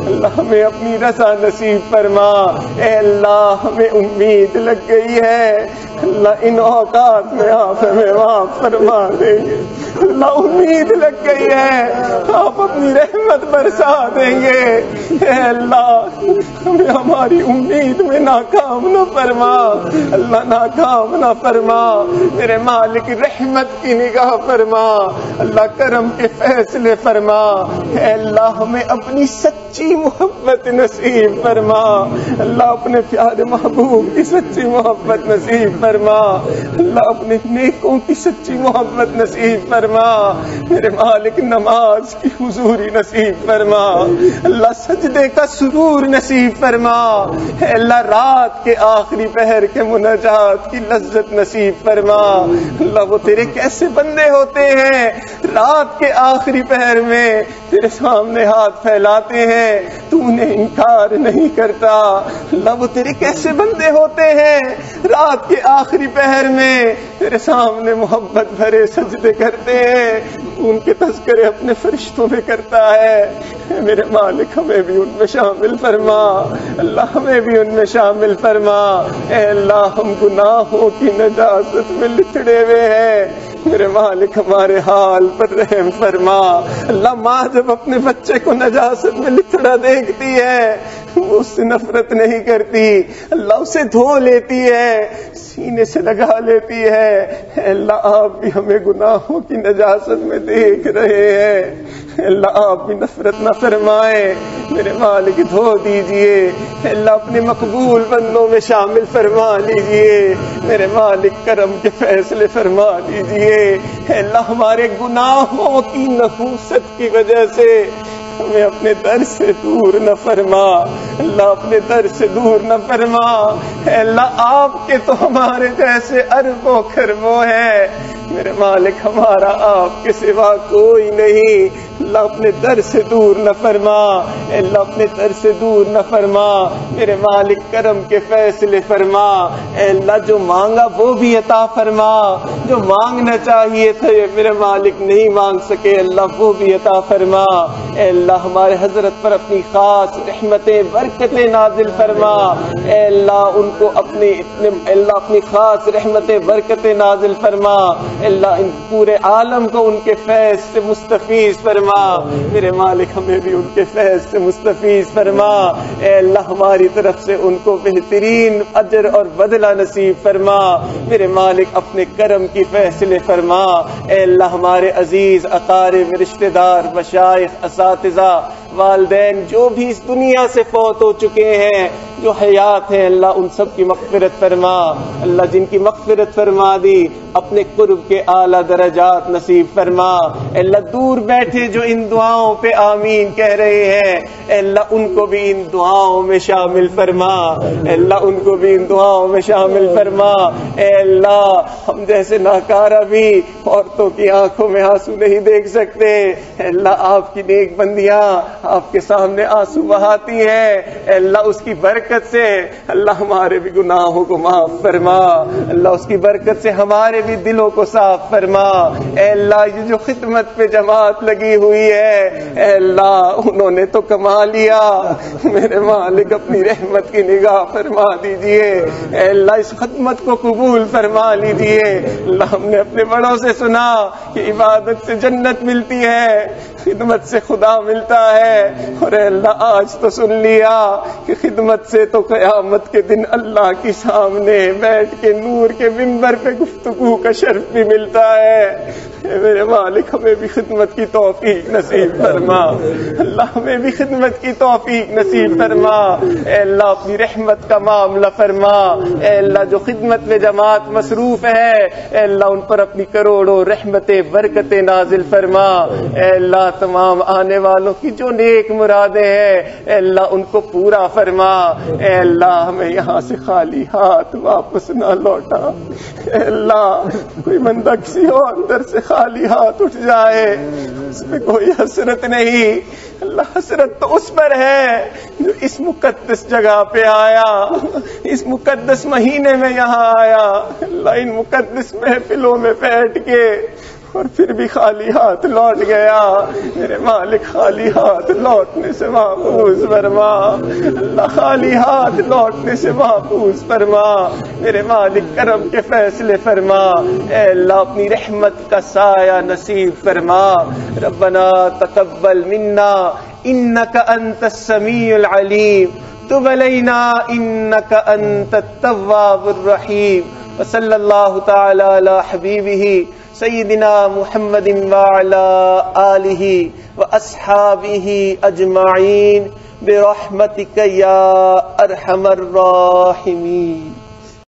اللہ ہمیں اپنی رضا نصیب فرما. اے اللہ ہمیں امید لگ گئی ہے اللہ ان اوقات میں آپ ہمیں معاف فرما دیں گے. اللہ امید لگ گئی ہے آپ اپنی رحمت برسا دیں گے. اے اللہ ہمیں ہماری امید میں ناکام نہ فرما. اللہ ناکام نہ فرما. میرے مالک رحمت کی نگاہ فرما. اللہ کرم کے فیصلے فرما. اے اللہ ہمیں اپنی سچی محبت نصیب فرما. اللہ اپنے پیارے محبوب کی سچی محبت نصیب فرما. اللہ اپنے نیکوں کی سچی محبت نصیب فرما. میرے مالک نماز کی حضوری نصیب فرما. اللہ سجدے کا سرور نصیب فرما. اے اللہ رات کے آخری پہر کے مناجات کی لذت نصیب فرما. اللہ وہ تیرے کیسے بندے ہوتے ہیں رات کے آخری پہر میں تیرے سامنے ہاتھ پھیلاتے ہیں تو انہیں انکار نہیں کرتا. اللہ وہ تیرے کیسے بندے ہوتے ہیں رات کے آخری پہر میں تیرے سامنے محبت بھرے سجدے کرتے ہیں ان کے تذکرے اپنے فرشتوں میں کرتا ہے. میرے مالک ہمیں بھی ان میں شامل فرما. اللہ ہمیں بھی ان میں شامل فرما. اے اللہ ہم گناہوں کی نجاست میں لتڑے ہوئے ہیں. میرے مالک ہمارے حال پر رحم فرما. اللہ ماں جب اپنے بچے کو نجاست میں لتڑا دیکھتی ہے وہ اس سے نفرت نہیں کرتی. اللہ اسے دھو لیتی ہے سینے سے لگا لیتی ہے. اے اللہ آپ بھی ہمیں گناہوں کی نجاست میں دیکھ رہے ہیں. اللہ آپ بھی نفرت نہ فرمائے. میرے مالک دھو دیجئے. اللہ اپنے مقبول بندوں میں شامل فرما لیجئے. میرے مالک کرم کے فیصلے فرما لیجئے. اللہ ہمارے گناہوں کی نحوست کی وجہ سے ہمیں اپنے در سے دور نہ فرما. اللہ اپنے در سے دور نہ فرما. اے اللہ آپ کے تو ہمارے جیسے اربوں خربوں ہیں. میرے مالک ہمارا آپ کے سوا کوئی نہیں، اللہ اپنے در سے دور نہ فرما، اللہ اپنے در سے دور نہ فرما، میرے مالک کرم کے فیصلے فرما، اے اللہ جو مانگا وہ بھی عطا فرما، جو مانگنا چاہیے تھے میرے مالک نہیں مانگ سکے اللہ وہ بھی عطا فرما، اے اللہ ہمارے حضرت پر اپنی خاص رحمتیں برکتیں نازل فرما، اے اللہ ان کو اللہ اپنی خاص رحمتیں برکتیں نازل فرما، اے اللہ ان پورے عالم کو ان کے فیض سے مستفیض فرما، میرے مالک ہمیں بھی ان کے فیض سے مستفیض فرما، اے اللہ ہماری طرف سے ان کو بہترین اجر اور بدلہ نصیب فرما، میرے مالک اپنے کرم کی فیصلے فرما، اے اللہ ہمارے عزیز اقارب رشتہ دار مشائخ اساتذہ والدین جو بھی اس دنیا سے فوت ہو چکے ہیں جو حیات ہیں اللہ ان سب کی مغفرت فرما، اللہ جن کی مغفرت فرما دی اپنے قرب کے اعلیٰ درجات نصیب فرما، اللہ دور بیٹھے جو ان دعاؤں پہ آمین کہہ رہے ہیں اے اللہ ان کو بھی ان دعاؤں میں شامل فرما، اے اللہ ان کو بھی ان دعاؤں میں شامل فرما، اے اللہ ہم جیسے ناکارہ بھی عورتوں کی آنکھوں میں آنسو نہیں دیکھ سکتے، اے اللہ آپ کی نیک بندیاں آپ کے سامنے آنسو بہاتی ہیں، اے اللہ اس کی برکت سے اللہ ہمارے بھی گناہوں کو معاف فرما، اللہ اس کی برکت سے ہمارے بھی دلوں کو صاف فرما، اے اللہ یہ جو خدمت پہ جماعت لگی ہوئی ہے اے اللہ انہوں نے تو کما لیا، میرے مالک اپنی رحمت کی نگاہ فرما دیجئے، اے اللہ اس خدمت کو قبول فرما لیجئے، اللہ ہم نے اپنے بڑوں سے سنا کہ عبادت سے جنت ملتی ہے، خدمت سے خدا ملتا ہے، اور اے اللہ آج تو سن لیا کہ خدمت سے تو قیامت کے دن اللہ کے سامنے بیٹھ کے نور کے منبر پہ گفتگو کا شرف بھی ملتا ہے، اے میرے مالک ہمیں بھی خدمت کی توفیق نصیب فرما، اللہ ہمیں بھی خدمت کی توفیق نصیب فرما، اے اللہ اپنی رحمت کا معاملہ فرما، اے اللہ جو خدمت میں جماعت مصروف ہے اے اللہ ان پر اپنی کروڑوں رحمتیں برکتیں نازل فرما، اے اللہ تمام آنے والوں کی جو نیک مرادیں ہیں اے اللہ ان کو پورا فرما، اے اللہ ہمیں یہاں سے خالی ہاتھ واپس نہ لوٹا، اے اللہ کوئی بندہ کسی اور اندر سے خالی ہاتھ اٹھ جائے اس میں کوئی حسرت نہیں، اللہ حسرت تو اس پر ہے جو اس مقدس جگہ پہ آیا، اس مقدس مہینے میں یہاں آیا، اللہ ان مقدس محفلوں میں بیٹھ کے اور پھر بھی خالی ہاتھ لوٹ گیا، میرے مالک خالی ہاتھ لوٹنے سے محفوظ فرما، اللہ خالی ہاتھ لوٹنے سے محفوظ فرما، میرے مالک کرم کے فیصلے فرما، اے اللہ اپنی رحمت کا سایہ نصیب فرما، ربنا تقبل منا انک انت السمیع العلیم تب علینا انک انت التواب الرحیم، وصلی اللہ تعالی علی حبیبہ سیدنا محمد وعلى آلہ واصحابہ اجمعین برحمتک یا ارحم الراحمین۔